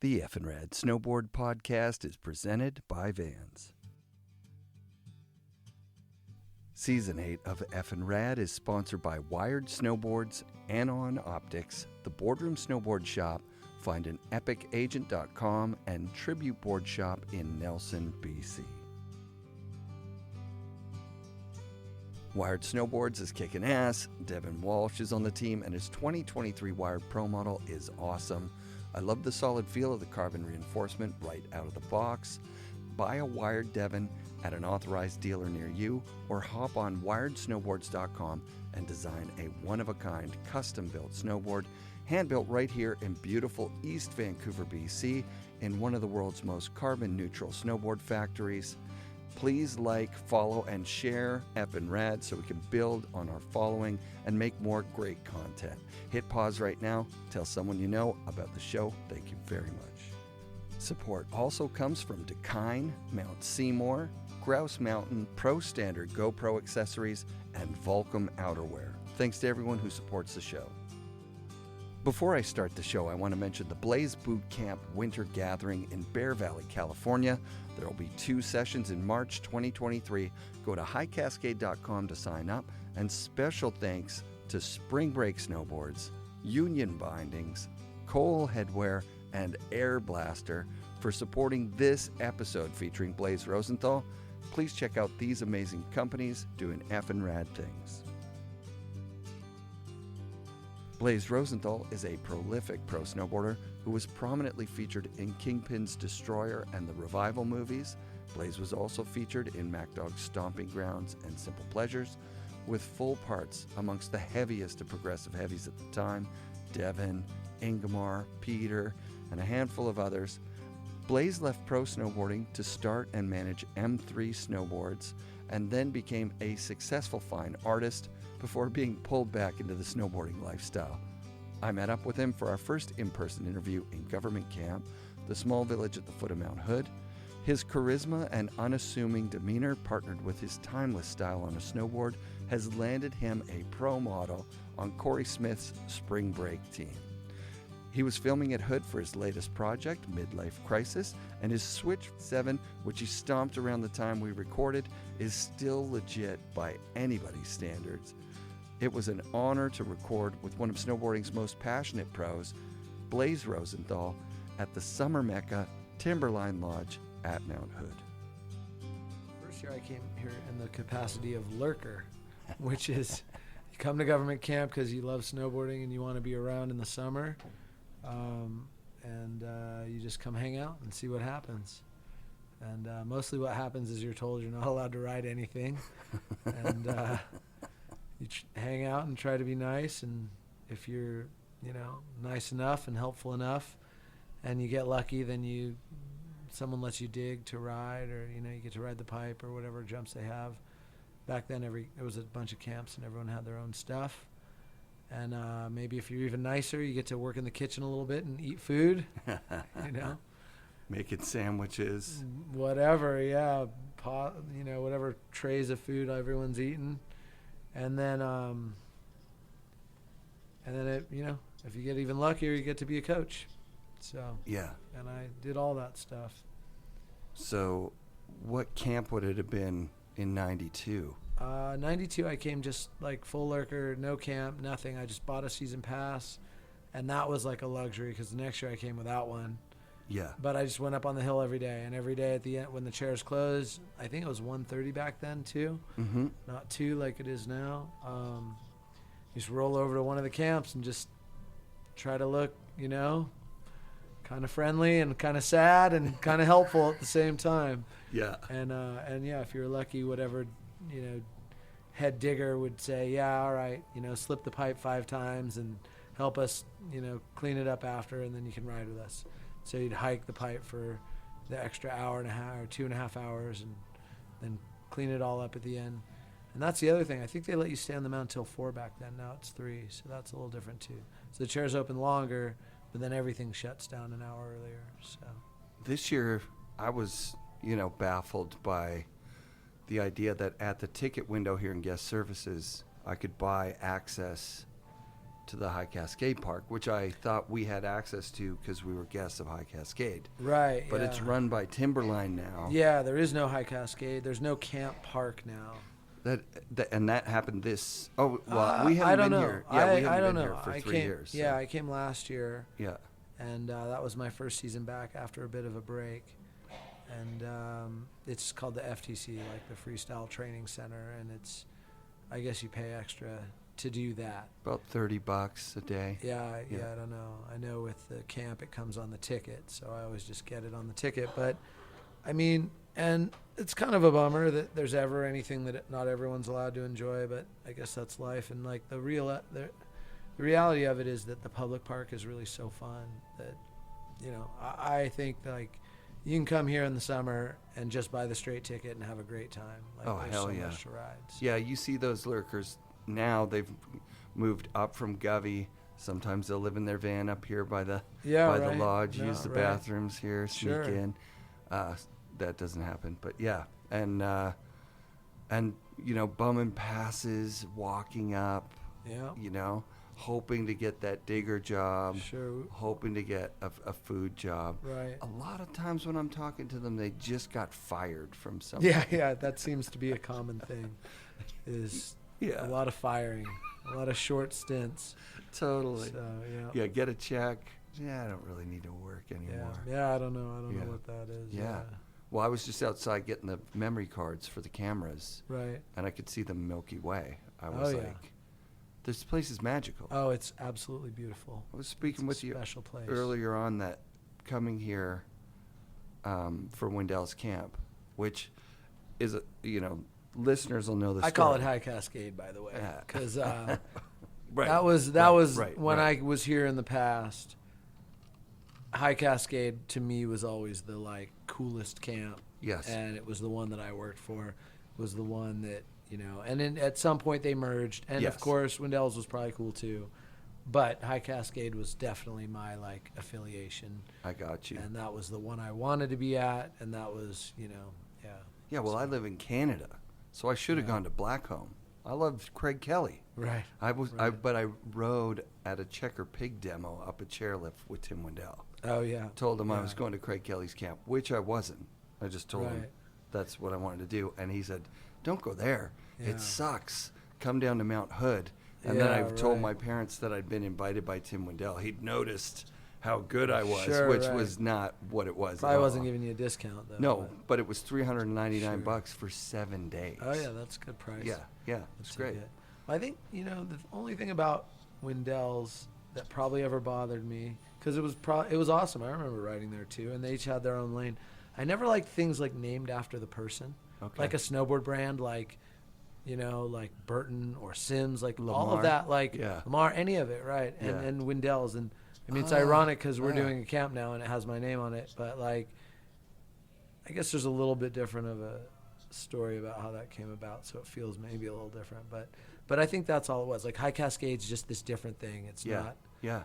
The FNRad Snowboard podcast is presented by Vans. Season 8 of FNRad is sponsored by Wired Snowboards, Anon Optics, the Boardroom Snowboard Shop, find an epicagent.com, and Tribute Board Shop in Nelson, BC. Wired Snowboards is kicking ass. Devin Walsh is on the team, and his 2023 Wired Pro model is awesome. I love the solid feel of the carbon reinforcement right out of the box. Buy a Wired Devin at an authorized dealer near you, or hop on wiredsnowboards.com and design a one-of-a-kind custom-built snowboard, hand-built right here in beautiful East Vancouver, BC, in one of the world's most carbon-neutral snowboard factories. Please like, follow, and share FNRad so we can build on our following and make more great content. Hit pause right now. Tell someone you know about the show. Thank you very much. Support also comes from Dakine, Mount Seymour, Grouse Mountain, Pro Standard GoPro accessories, and Volcom outerwear. Thanks to everyone who supports the show. Before I start the show, I want to mention the Blaise Boot Camp Winter Gathering in Bear Valley, California. There will be 2 sessions in March 2023. Go to highcascade.com to sign up. And special thanks to Spring Break Snowboards, Union Bindings, Cole Headwear, and Air Blaster for supporting this episode featuring Blaise Rosenthal. Please check out these amazing companies doing FNRad things. Blaise Rosenthal is a prolific pro snowboarder who was prominently featured in Kingpin's Destroyer and the Revival movies. Blaise was also featured in MacDog's Stomping Grounds and Simple Pleasures, with full parts amongst the heaviest of progressive heavies at the time, Devin, Ingemar, Peter, and a handful of others. Blaise left pro snowboarding to start and manage M3 snowboards, and then became a successful fine artist before being pulled back into the snowboarding lifestyle. I met up with him for our first in-person interview in Government Camp, the small village at the foot of Mount Hood. His charisma and unassuming demeanor, partnered with his timeless style on a snowboard, has landed him a pro model on Corey Smith's Spring Break team. He was filming at Hood for his latest project, Midlife Crisis, and his Switch 7, which he stomped around the time we recorded, is still legit by anybody's standards. It was an honor to record with one of snowboarding's most passionate pros, Blaise Rosenthal, at the summer mecca Timberline Lodge at Mount Hood. First year I came here in the capacity of lurker, which is you come to Government Camp because you love snowboarding and you want to be around in the summer. You just come hang out and see what happens. And mostly what happens is you're told you're not allowed to ride anything. And you hang out and try to be nice. And if you're, nice enough and helpful enough and you get lucky, then someone lets you dig to ride, or, you get to ride the pipe or whatever jumps they have. Back then, there was a bunch of camps and everyone had their own stuff. And maybe if you're even nicer, you get to work in the kitchen a little bit and eat food, Making sandwiches. Whatever, yeah. Whatever trays of food everyone's eating. And then if you get even luckier, you get to be a coach. So, yeah. And I did all that stuff. So what camp would it have been in 92? 92, I came just like full lurker, no camp, nothing. I just bought a season pass, and that was like a luxury because the next year I came without one. Yeah. But I just went up on the hill every day, and every day at the end when the chairs closed, I think it was 1:30 back then too, not 2 like it is now. Just roll over to one of the camps and just try to look, kind of friendly and kind of sad and kind of helpful at the same time. Yeah. And yeah, if you're lucky, whatever, head digger would say, yeah, all right, slip the pipe 5 times and help us, clean it up after, and then you can ride with us. So you'd hike the pipe for the extra hour and a half or 2.5 hours and then clean it all up at the end. And that's the other thing. I think they let you stay on the mountain till 4 back then. Now it's 3, so that's a little different too. So the chairs open longer, but then everything shuts down an hour earlier. So this year I was, baffled by the idea that at the ticket window here in guest services, I could buy access to the High Cascade Park, which I thought we had access to because we were guests of High Cascade. Right. But it's run by Timberline now. Yeah, there is no High Cascade. There's no Camp Park now. That happened this. Oh well, we haven't been here. Yeah, we haven't been here for 3 years. So. Yeah, I came last year. Yeah. And that was my first season back after a bit of a break. And it's called the FTC, like the Freestyle Training Center, and I guess you pay extra to do that. About $30 a day. Yeah, I don't know. I know with the camp it comes on the ticket, so I always just get it on the ticket. But I mean, and it's kind of a bummer that there's ever anything that not everyone's allowed to enjoy, but I guess that's life. And like the reality of it is that the public park is really so fun that, you know, I think like you can come here in the summer and just buy the straight ticket and have a great time. Like, oh, there's hell so yeah. much to ride. So. Yeah, you see those lurkers now. They've moved up from Govey. Sometimes they'll live in their van up here by the the lodge, use the bathrooms here, sneak in. That doesn't happen, but yeah. And you know, bumming passes, walking up, you know, hoping to get that digger job, hoping to get a food job. Right. A lot of times when I'm talking to them, they just got fired from something. Yeah, that seems to be a common thing, is a lot of firing, a lot of short stints. Totally. So, yeah, get a check. Yeah, I don't really need to work anymore. Yeah, I don't know. I don't know what that is. Yeah. Well, I was just outside getting the memory cards for the cameras. Right. And I could see the Milky Way. I was this place is magical. Oh, it's absolutely beautiful. I was speaking with you special place. Earlier on that coming here for Wendell's camp, which is, listeners will know the story. I call it High Cascade, by the way, because that was when I was here in the past. High Cascade to me was always the like coolest camp. Yes. And it was the one that I worked for, was the one that, you know, and then at some point they merged, and of course Wendell's was probably cool too, but High Cascade was definitely my like affiliation. I got you. And that was the one I wanted to be at, and that was, Yeah, well, I live in Canada, so I should have gone to Blackcomb. I loved Craig Kelly. Right. But I rode at a Checker Pig demo up a chairlift with Tim Wendell. Oh yeah. Told him I was going to Craig Kelly's camp, which I wasn't. I just told him that's what I wanted to do, and he said, "Don't go there. It sucks. Come down to Mount Hood." And then I told my parents that I'd been invited by Tim Wendell. He'd noticed how good I was, which was not what it was. Probably wasn't giving you a discount though. No, but it was $399 for 7 days. Oh yeah, that's a good price. Yeah, it's great. I think the only thing about Wendell's that probably ever bothered me, because it was awesome. I remember riding there too, and they each had their own lane. I never liked things like named after the person, like a snowboard brand, like like Burton or Sims, like Lamar. All of that, like Lamar, any of it, right? And Wendell's, and I mean it's ironic because we're doing a camp now and it has my name on it, but like I guess there's a little bit different of a story about how that came about, so it feels maybe a little different, but I think that's all it was. Like High Cascade's just this different thing. It's not. Yeah.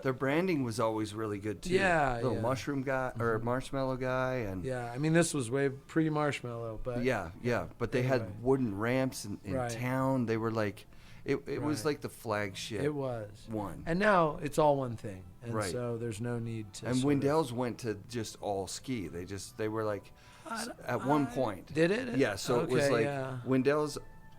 Their branding was always really good too. Little mushroom guy or marshmallow guy, and I mean this was way pre-marshmallow, but but they had wooden ramps in town. They were like, it was like the flagship. It was one, and now it's all one thing, and so there's no need to. And Wendell's went to just all ski. They were like, at one point. Did it? Yeah. So it was like Wendell's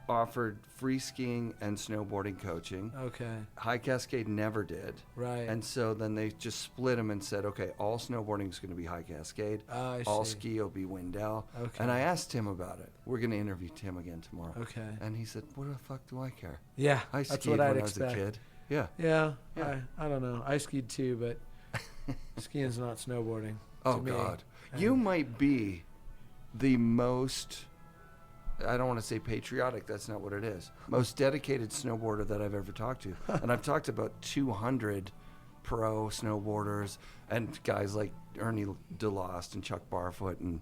offered free skiing and snowboarding coaching. Okay. High Cascade never did. Right. And so then they just split them and said, okay, all snowboarding is going to be High Cascade. All ski will be Wendell. Okay. And I asked Tim about it. We're going to interview Tim again tomorrow. Okay. And he said, what the fuck do I care? Yeah. I skied when I was a kid. Yeah. Yeah. I don't know. I skied too, but skiing's not snowboarding. Oh, God. You might be the most... I don't want to say patriotic. That's not what it is. Most dedicated snowboarder that I've ever talked to. And I've talked about 200 pro snowboarders and guys like Ernie DeLost and Chuck Barfoot and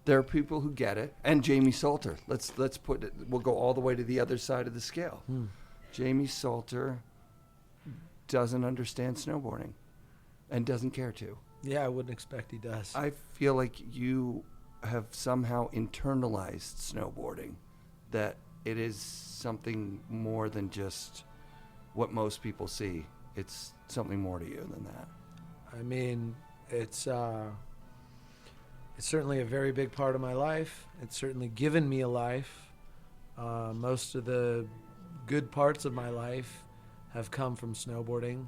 there are people who get it. And Jamie Salter. Let's put it. We'll go all the way to the other side of the scale. Jamie Salter doesn't understand snowboarding and doesn't care to. Yeah, I wouldn't expect he does. I feel like you have somehow internalized snowboarding, that it is something more than just what most people see. It's something more to you than that. I mean, it's certainly a very big part of my life. It's certainly given me a life. Most of the good parts of my life have come from snowboarding.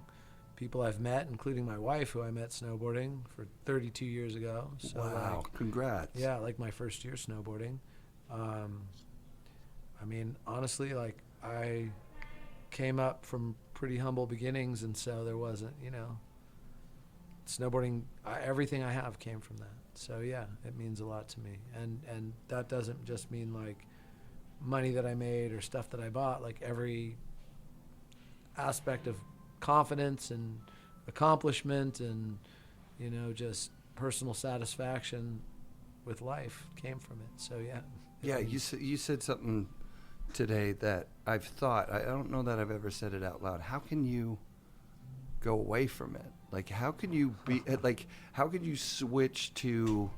People I've met, including my wife, who I met snowboarding for 32 years ago. So wow, congrats. Yeah, like my first year snowboarding. I mean, honestly, like I came up from pretty humble beginnings, and so there wasn't, snowboarding, everything I have came from that. So yeah, it means a lot to me. And that doesn't just mean like money that I made or stuff that I bought, like every aspect of confidence and accomplishment and, just personal satisfaction with life came from it. So yeah. Yeah, you said something today that I've thought, I don't know that I've ever said it out loud. How can you go away from it? Like, how can you be, like, how could you switch to,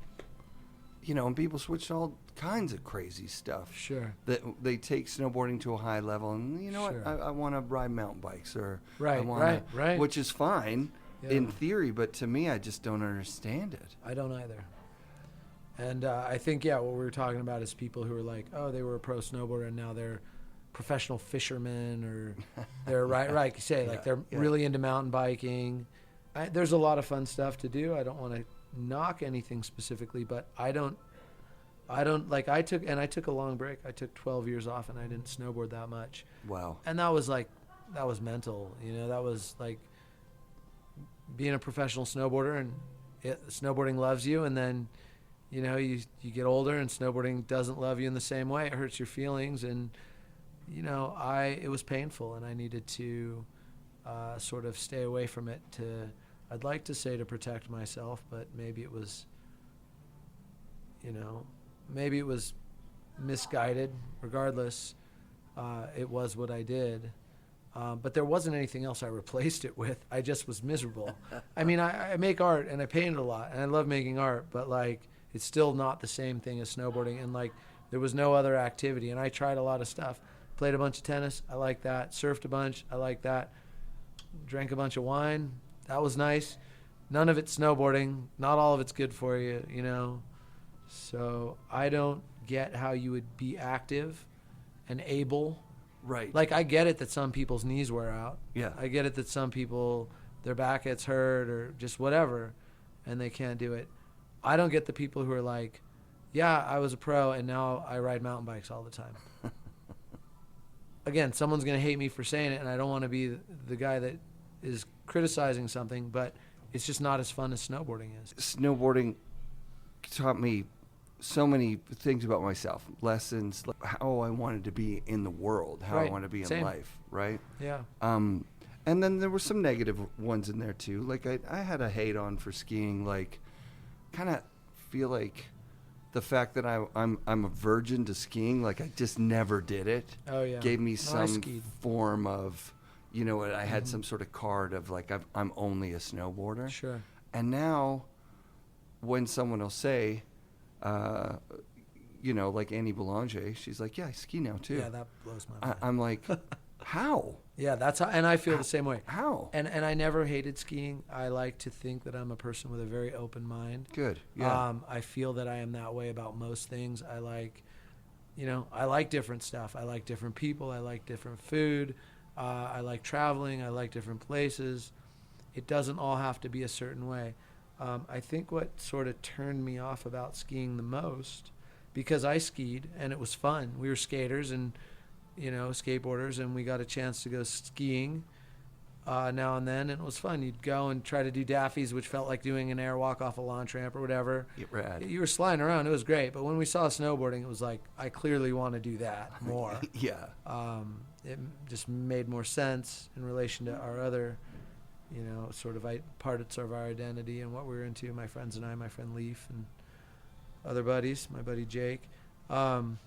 and people switch to all kinds of crazy stuff. Sure. That they take snowboarding to a high level and, Sure. what, I want to ride mountain bikes or right, I wanna, right. which is fine Yeah. in theory, but to me, I just don't understand it. I don't either. And I think, what we were talking about is people who are like, oh, they were a pro snowboarder and now they're professional fishermen, or they're right, you say, like they're really into mountain biking. There's a lot of fun stuff to do. I don't want to knock anything specifically, but I don't like, I took a long break. I took 12 years off and I didn't snowboard that much. Wow. And that was mental, that was like being a professional snowboarder, and snowboarding loves you, and then you get older and snowboarding doesn't love you in the same way. It hurts your feelings, and it was painful, and I needed to sort of stay away from it I'd like to say to protect myself, but maybe it was misguided. Regardless, it was what I did. But there wasn't anything else I replaced it with. I just was miserable. I mean, I make art and I paint a lot and I love making art, but like, it's still not the same thing as snowboarding. And like, there was no other activity, and I tried a lot of stuff. Played a bunch of tennis. I like that. Surfed a bunch. I like that. Drank a bunch of wine. That was nice. None of it's snowboarding. Not all of it's good for you, So I don't get how you would be active and able. Right. Like, I get it that some people's knees wear out. Yeah. I get it that some people, their back gets hurt or just whatever, and they can't do it. I don't get the people who are like, yeah, I was a pro and now I ride mountain bikes all the time. Again, someone's going to hate me for saying it, and I don't want to be the guy that is criticizing something, but it's just not as fun as snowboarding is. Snowboarding taught me so many things about myself, lessons, like how I wanted to be in the world, how I want to be in life, right? Yeah. And then there were some negative ones in there too. Like I had a hate on for skiing, like kind of feel like the fact that I'm a virgin to skiing, like I just never did it. Oh yeah. Gave me some form of, I had some sort of card of like I'm only a snowboarder. Sure. And now, when someone will say, like Annie Boulanger, she's like, yeah, I ski now too. Yeah, that blows my mind. I'm like, how? Yeah, that's how, and I feel the same way. How? And I never hated skiing. I like to think that I'm a person with a very open mind. Good. Yeah. I feel that I am that way about most things. I like, I like different stuff. I like different people. I like different food. I like traveling. I like different places. It doesn't all have to be a certain way. I think what sort of turned me off about skiing the most, because I skied and it was fun. We were skaters and, skateboarders, and we got a chance to go skiing now and then, and it was fun. You'd go and try to do daffies, which felt like doing an airwalk off a launch ramp or whatever. Rad. You were sliding around. It was great. But when we saw snowboarding, it was like, I clearly want to do that more. Yeah. It just made more sense in relation to our other, sort of parts of our identity and what we were into, my friends and I, my friend Leaf and other buddies, my buddy Jake. And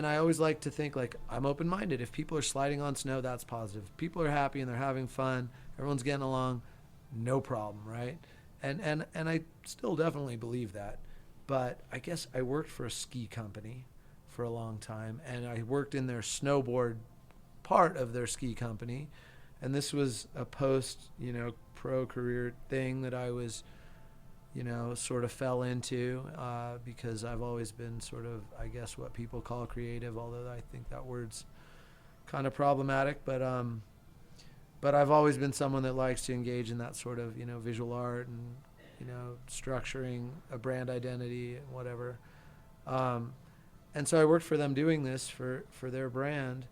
I always like to think like I'm open-minded. If people are sliding on snow, that's positive. If people are happy and they're having fun, everyone's getting along, no problem, right? And I still definitely believe that. But I guess I worked for a ski company for a long time, and I worked in their snowboard part of their ski company, and this was a post, pro career thing that I was, sort of fell into because I've always been sort of, I guess, what people call creative, although I think that word's kind of problematic, but I've always been someone that likes to engage in that sort of, visual art and, structuring a brand identity and whatever. And so I worked for them doing this for their brand.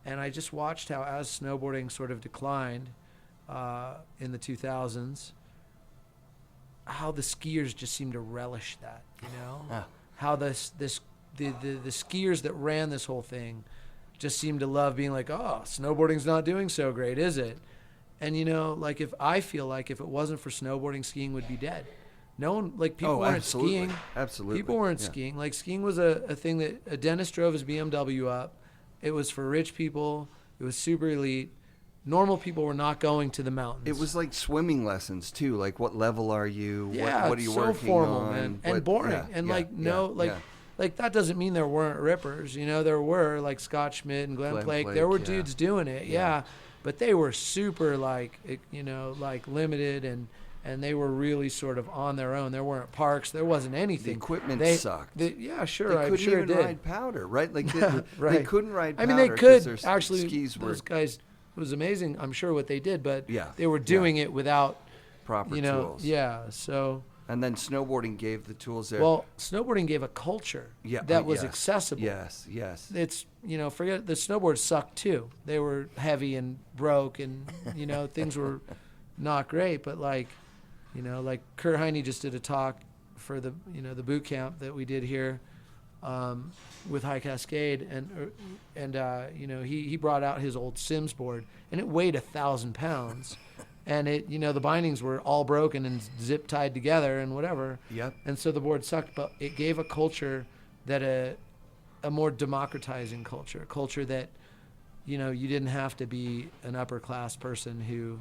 And I just watched how, as snowboarding sort of declined in the 2000s, how the skiers just seemed to relish that, how the skiers that ran this whole thing just seemed to love being like, oh, snowboarding's not doing so great, is it? And, I feel like if it wasn't for snowboarding, skiing would be dead. No one, people weren't skiing. Absolutely. People weren't skiing. Like, skiing was a thing that a dentist drove his BMW up. It was for rich people. It was super elite. Normal people were not going to the mountains. It was like swimming lessons, too. Like, what level are you? Yeah, what are you so working formal, on? Man. And boring. Like, that doesn't mean there weren't rippers. There were, like, Scott Schmidt and Glenn Blake. There were dudes doing it, but they were super, limited, and they were really sort of on their own. There weren't parks. There wasn't anything. The equipment sucked. Yeah, sure. They I'm sure it did. couldn't even ride powder, right? Like, right. They couldn't ride powder. I mean, they could. Their Actually, skis were, those guys, it was amazing, I'm sure, what they did, but Yeah, they were doing it without proper tools. Yeah, so... And then snowboarding gave the tools there. Well, snowboarding gave a culture that was accessible. Yes. It's, forget the snowboards sucked too. They were heavy and broke and, things were not great. But like Kurt Heine just did a talk for the, the boot camp that we did here with High Cascade. And he brought out his old Sims board and it weighed 1,000 pounds. And it, the bindings were all broken and zip tied together and whatever. Yep. And so the board sucked, but it gave a culture that a more democratizing culture, a culture that, you didn't have to be an upper class person who,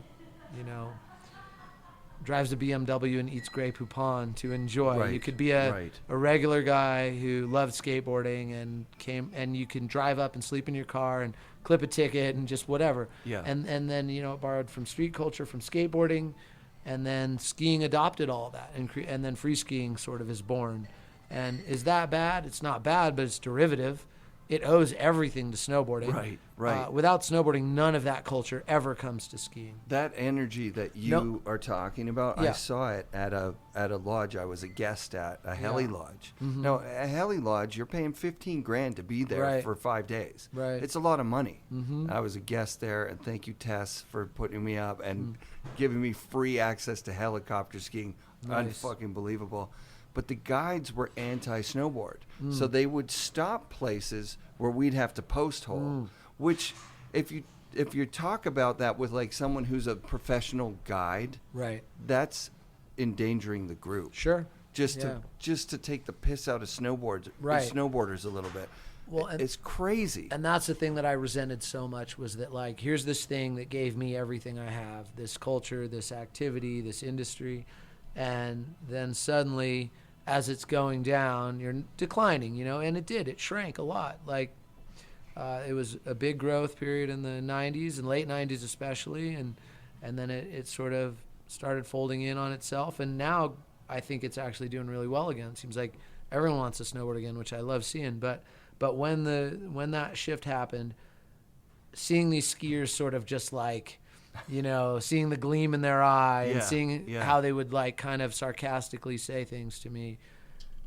drives a BMW and eats Grey Poupon to enjoy. Right. You could be a regular guy who loved skateboarding and you can drive up and sleep in your car and clip a ticket and just whatever. Yeah. And then, it borrowed from street culture, from skateboarding, and then skiing adopted all that. And then free skiing sort of is born. And is that bad? It's not bad, but it's derivative. It owes everything to snowboarding. Right. Without snowboarding, none of that culture ever comes to skiing. That energy that you are talking about, I saw it at a lodge I was a guest at, a heli lodge. Mm-hmm. Now, a heli lodge, you're paying $15,000 to be there for 5 days. Right. It's a lot of money. Mm-hmm. I was a guest there, and thank you, Tess, for putting me up and giving me free access to helicopter skiing. Nice. Unfucking believable. But the guides were anti-snowboard. So they would stop places where we'd have to post hole, which if you talk about that with like someone who's a professional guide, that's endangering the group. Sure. Just to take the piss out of snowboarders a little bit. Well, it's crazy. And that's the thing that I resented so much was that, like, here's this thing that gave me everything I have, this culture, this activity, this industry. And then suddenly, as it's going down, you're declining, and it did. It shrank a lot. Like, it was a big growth period in the 90s and late 90s especially, and then it sort of started folding in on itself. And now I think it's actually doing really well again. It seems like everyone wants to snowboard again, which I love seeing. But when that shift happened, seeing these skiers sort of just like, seeing the gleam in their eye and seeing how they would like kind of sarcastically say things to me,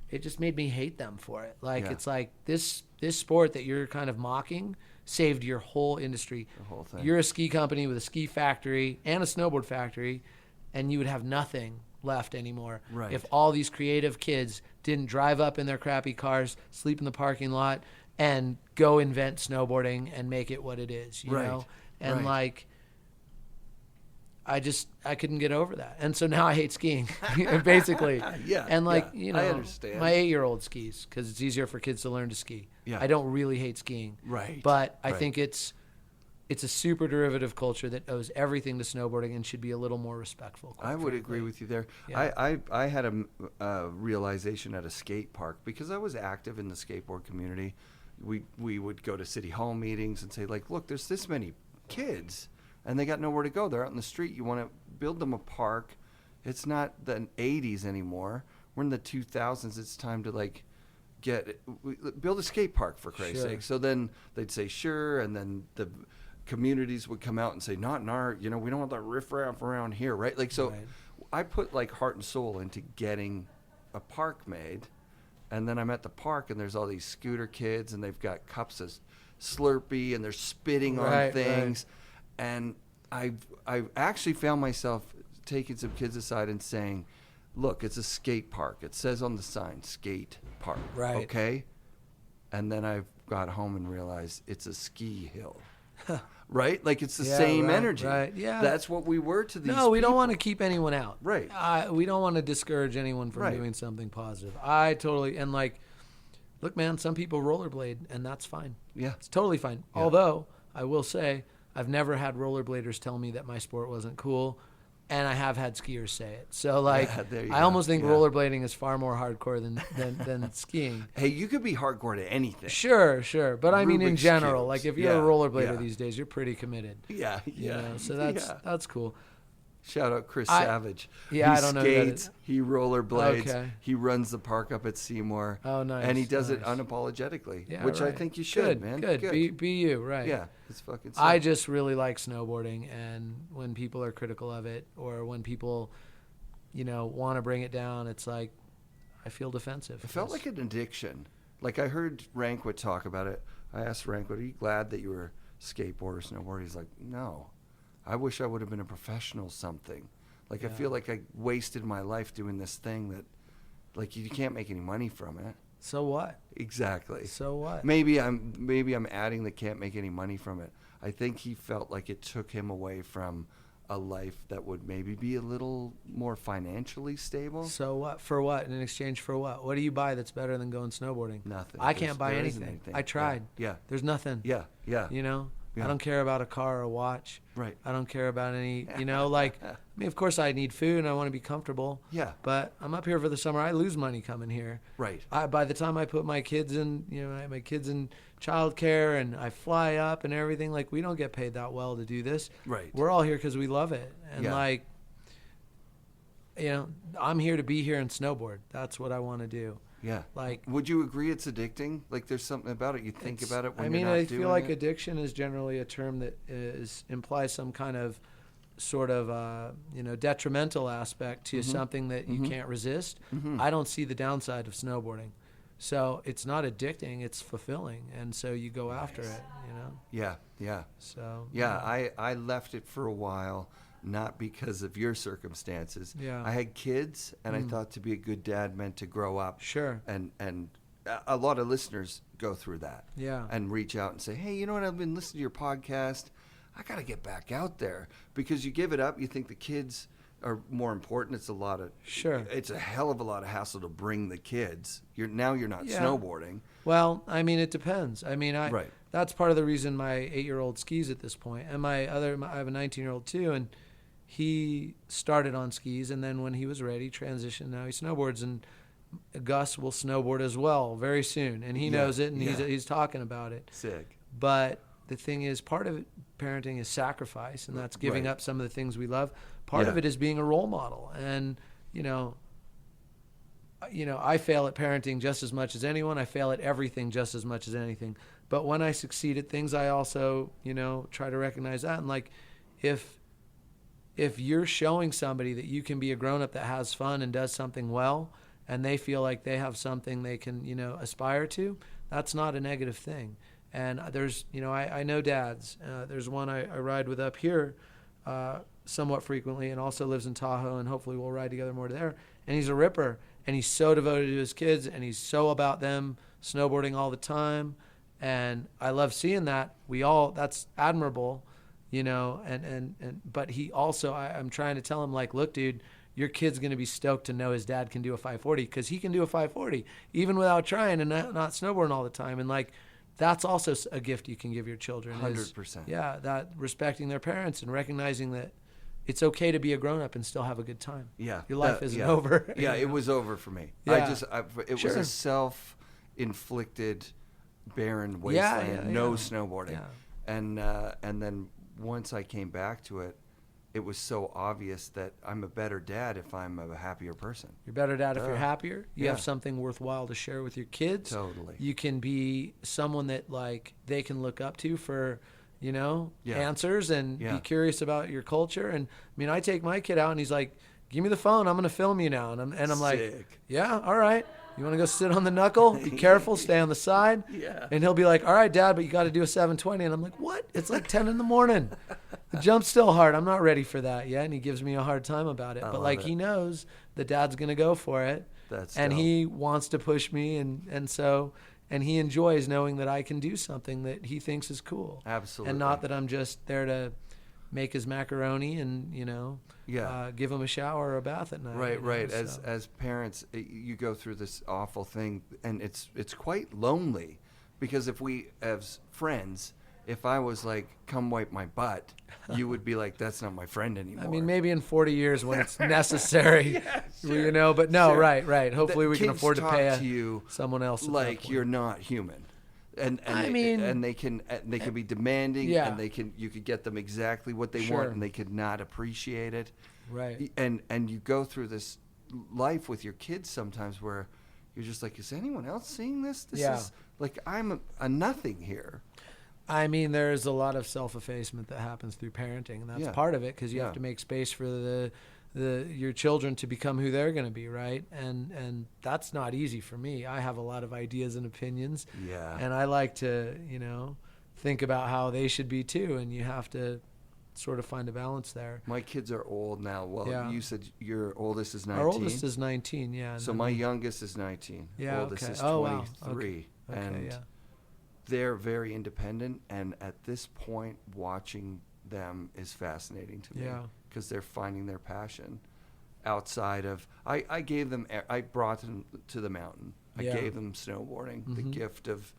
it just made me hate them for it. Like, it's like this sport that you're kind of mocking saved your whole industry. The whole thing. You're a ski company with a ski factory and a snowboard factory, and you would have nothing left anymore if all these creative kids didn't drive up in their crappy cars, sleep in the parking lot, and go invent snowboarding and make it what it is, you know? And like, I couldn't get over that. And so now I hate skiing, basically. And like, I understand. My 8-year-old skis because it's easier for kids to learn to ski. Yeah. I don't really hate skiing. Right. But I think it's it's a super derivative culture that owes everything to snowboarding and should be a little more respectful. I would agree with you there. Yeah. I had a realization at a skate park because I was active in the skateboard community. We would go to city hall meetings and say, like, look, there's this many kids and they got nowhere to go. They're out in the street. You want to build them a park. It's not the 80s anymore. We're in the 2000s. It's time to, like, build a skate park, for Christ's sake. So then they'd say, sure, and then the communities would come out and say, not in our, we don't want that riffraff around here, right? Like, so I put, like, heart and soul into getting a park made, and then I'm at the park, and there's all these scooter kids, and they've got cups of Slurpee, and they're spitting on things, and I've actually found myself taking some kids aside and saying, look, it's a skate park. It says on the sign, skate park. Right. Okay? And then I got home and realized it's a ski hill. Right? Like, it's the same energy. Right. Yeah. That's what we were to these people. No, we don't want to keep anyone out. Right. We don't want to discourage anyone from doing something positive. And like, look, man, some people rollerblade, and that's fine. Yeah. It's totally fine. Yeah. Although, I will say, I've never had rollerbladers tell me that my sport wasn't cool. And I have had skiers say it. So, like, I almost think rollerblading is far more hardcore than skiing. Hey, you could be hardcore to anything. Sure. But I mean, in general, like, if you're a rollerblader these days, you're pretty committed. Yeah. So that's cool. Shout out Chris Savage. Yeah, I don't know. He skates, he rollerblades, he runs the park up at Seymour. Oh, nice. And he does it unapologetically, which I think you should, man. Good. Be you, right. Yeah, it's fucking sick. I just really like snowboarding, and when people are critical of it, or when people, want to bring it down, it's like, I feel defensive. It felt like an addiction. Like, I heard Rankwit talk about it. I asked Rankwit, are you glad that you were a skateboarder, snowboarder? He's like, no. I wish I would have been a professional something. Like, I feel like I wasted my life doing this thing that, like, you can't make any money from it. So what? Exactly. So what? Maybe I'm adding the can't make any money from it. I think he felt like it took him away from a life that would maybe be a little more financially stable. So what? For what? In exchange for what? What do you buy that's better than going snowboarding? Nothing. I can't buy anything. I tried. Yeah. There's nothing. Yeah. I don't care about a car or a watch. Right. I don't care about any, like, I mean, of course I need food and I want to be comfortable. Yeah. But I'm up here for the summer. I lose money coming here. Right. By the time I put my kids in, my kids in childcare and I fly up and everything, like, we don't get paid that well to do this. Right. We're all here because we love it. And like, I'm here to be here and snowboard. That's what I want to do. Yeah. Like, would you agree it's addicting? Like, there's something about it. You think about it when you're not doing it? I feel like addiction is generally a term that implies some kind of sort of, detrimental aspect to something that you can't resist. I don't see the downside of snowboarding. So it's not addicting, it's fulfilling. And so you go after it, Yeah. So. Yeah, I left it for a while. Not because of your circumstances. Yeah. I had kids, and I thought to be a good dad meant to grow up. Sure. And a lot of listeners go through that. Yeah. And reach out and say, hey, you know what? I've been listening to your podcast. I got to get back out there. Because you give it up, you think the kids are more important. It's a lot of... Sure. It's a hell of a lot of hassle to bring the kids. You're not snowboarding. Well, I mean, it depends. I mean, that's part of the reason my 8-year-old skis at this point. And I have a 19-year-old too, and he started on skis, and then when he was ready, transitioned. Now he snowboards, and Gus will snowboard as well very soon, and he knows it, and he's talking about it. Sick. But the thing is, part of parenting is sacrifice, and that's giving up some of the things we love. Part of it is being a role model, and I fail at parenting just as much as anyone. I fail at everything just as much as anything. But when I succeed at things, I also try to recognize that, and like if you're showing somebody that you can be a grown-up that has fun and does something well, and they feel like they have something they can, aspire to, that's not a negative thing. And there's, I know dads. There's one I ride with up here somewhat frequently, and also lives in Tahoe, and hopefully we'll ride together more there. And he's a ripper, and he's so devoted to his kids, and he's so about them snowboarding all the time. And I love seeing that. That's admirable. But he also, I'm trying to tell him, like, look, dude, your kid's going to be stoked to know his dad can do a 540, because he can do a 540 even without trying and not snowboarding all the time. And like, that's also a gift you can give your children. 100%. Yeah, that respecting their parents and recognizing that it's okay to be a grown-up and still have a good time. Yeah. Your life isn't over. Yeah, it was over for me. Yeah. It was a self-inflicted barren wasteland, snowboarding. Yeah. And then once I came back to it, it was so obvious that I'm a better dad if I'm a happier person. You're a better dad if you're happier. You Yeah. have something worthwhile to share with your kids. Totally. You can be someone that like they can look up to for, Yeah. answers and Yeah. be curious about your culture. And I mean, I take my kid out and he's like, "Give me the phone. I'm going to film you now." And I'm like, Sick. "Yeah, all right. You want to go sit on the knuckle? Be careful. Stay on the side." Yeah. And he'll be like, "All right, Dad, but you got to do a 720." And I'm like, "What? It's like 10 in the morning. The jump's still hard. I'm not ready for that yet." And he gives me a hard time about it. But like he knows that Dad's going to go for it. That's and dope. he wants to push me. And he enjoys knowing that I can do something that he thinks is cool. Absolutely. And not that I'm just there to make his macaroni and, give him a shower or a bath at night. Right. As parents, you go through this awful thing, and it's quite lonely, because if we, as friends, if I was like, "Come wipe my butt," you would be like, "That's not my friend anymore." I mean, maybe in 40 years when it's necessary, sure. but no, Sure. right. Hopefully we can Kids afford to talk pay to you someone else. like you're not human. And they can be demanding, and you could get them exactly what they want, and they could not appreciate it. Right. And you go through this life with your kids sometimes where you're just like, "Is anyone else seeing this? This is like I'm a nothing here." I mean, there's a lot of self-effacement that happens through parenting, and that's part of it, because you have to make space for your children to become who they're going to be, right? And that's not easy for me. I have a lot of ideas and opinions, and I like to, think about how they should be too, and you have to sort of find a balance there. My kids are old now. Well, you said your oldest is 19. Our oldest is 19, yeah. So my youngest is 19. Yeah, oldest is 23. Wow. Okay, and they're very independent, and at this point, watching them is fascinating to me, because they're finding their passion outside of. I gave them. I brought them to the mountain. I gave them snowboarding, the gift of,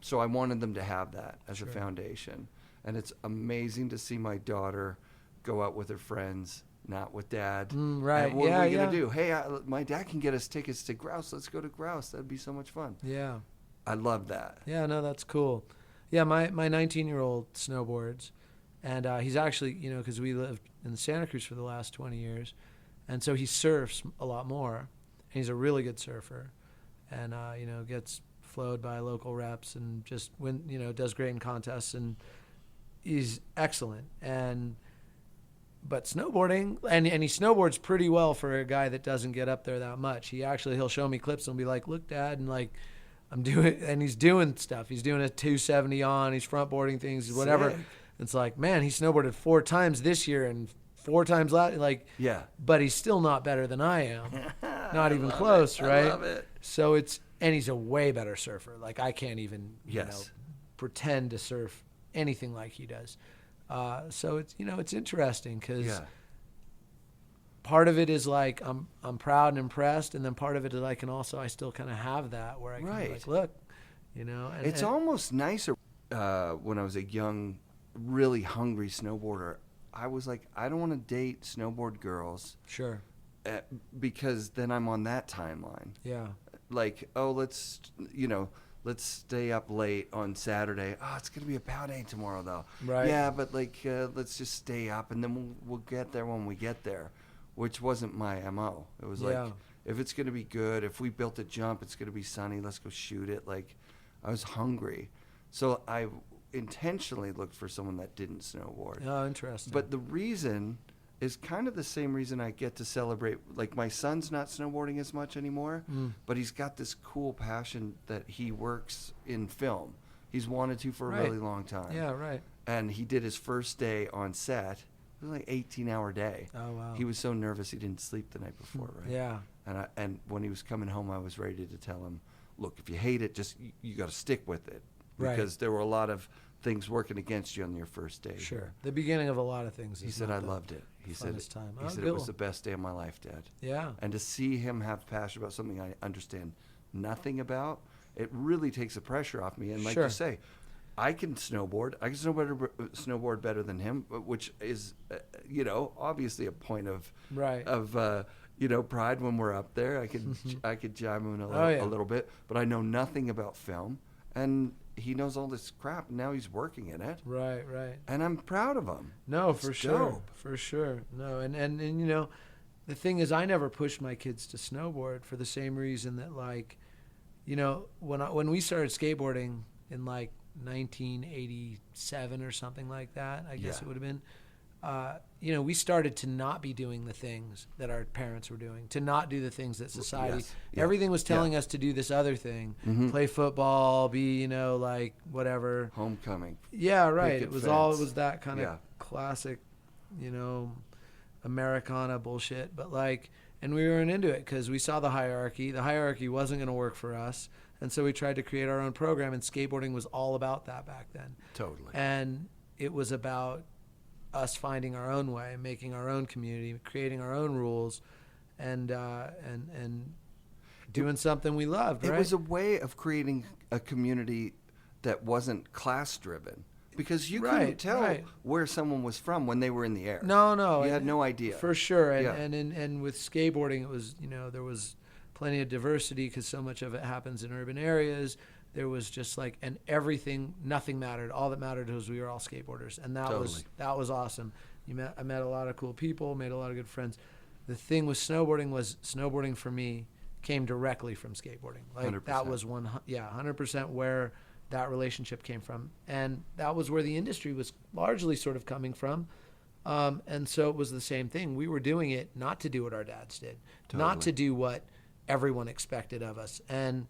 So I wanted them to have that as a foundation, and it's amazing to see my daughter go out with her friends, not with Dad. Right. And what are we gonna do? Hey, my dad can get us tickets to Grouse. Let's go to Grouse. That'd be so much fun. Yeah. I love that. Yeah, no, that's cool. Yeah, my 19-year-old snowboards, and he's actually, because we lived in Santa Cruz for the last 20 years, and so he surfs a lot more, and he's a really good surfer, and, gets flowed by local reps and just does great in contests, and he's excellent. But snowboarding, and he snowboards pretty well for a guy that doesn't get up there that much. He'll show me clips and be like, "Look, Dad," and like, he's doing stuff. He's doing a 270 on. He's front boarding things, whatever. Sick. It's like, man, he snowboarded 4 times this year and 4 times last. Like, but he's still not better than I am. Not even close, right? I love it. So and he's a way better surfer. Like, I can't even, pretend to surf anything like he does. So it's interesting, because part of it is like I'm proud and impressed, and then part of it is I still kind of have that where I can be like, look, And it's almost nicer. When I was a young, really hungry snowboarder, I was like, I don't want to date snowboard girls. Sure. Because then I'm on that timeline. Yeah. Like, let's stay up late on Saturday. Oh, it's going to be a pow day tomorrow, though. Right. Yeah, but let's just stay up, and then we'll get there when we get there, which wasn't my MO. It was like, if it's going to be good, if we built a jump, it's going to be sunny, let's go shoot it. Like, I was hungry. So I intentionally looked for someone that didn't snowboard. Oh, interesting. But the reason is kind of the same reason I get to celebrate. Like, my son's not snowboarding as much anymore, but he's got this cool passion that he works in film. He's wanted to for a really long time. Yeah, right. And he did his first day on set. It was like an 18-hour day. Oh, wow. He was so nervous he didn't sleep the night before, right? Yeah. And when he was coming home, I was ready to tell him, look, if you hate it, just you got to stick with it. Because there were a lot of things working against you on your first day. Sure. The beginning of a lot of things. He said, I loved it. He said it was the best day of my life, Dad. Yeah. And to see him have passion about something I understand nothing about, it really takes the pressure off me. And like Sure. you say, I can snowboard. I can snowboard better than him, which is, obviously a point of Right. pride when we're up there. I could jive him a little bit, but I know nothing about film, and he knows all this crap. And now he's working in it. Right. And I'm proud of him. No, It's for sure. dope. For sure. No, and the thing is, I never pushed my kids to snowboard for the same reason that, like, when we started skateboarding in like 1987 or something like that, I guess it would have been, we started to not be doing the things that our parents were doing, to not do the things that society, everything was telling us to do this other thing, play football, be, like whatever. Homecoming. Yeah, right. It was that kind of Yeah. classic, Americana bullshit. But like, and we weren't into it because we saw the hierarchy. The hierarchy wasn't going to work for us. And so we tried to create our own program, and skateboarding was all about that back then. Totally. And it was about us finding our own way, making our own community, creating our own rules, and doing something we loved, right? It was a way of creating a community that wasn't class-driven. Because you couldn't tell where someone was from when they were in the air. No. You had no idea. For sure. And with skateboarding, it was, there was plenty of diversity because so much of it happens in urban areas. There was just like, and nothing mattered. All that mattered was we were all skateboarders. And that was awesome. I met a lot of cool people, made a lot of good friends. The thing with snowboarding for me came directly from skateboarding. Like 100%. That was 100% where that relationship came from. And that was where the industry was largely sort of coming from. And so it was the same thing. We were doing it not to do what our dads did, not to do what everyone expected of us. And,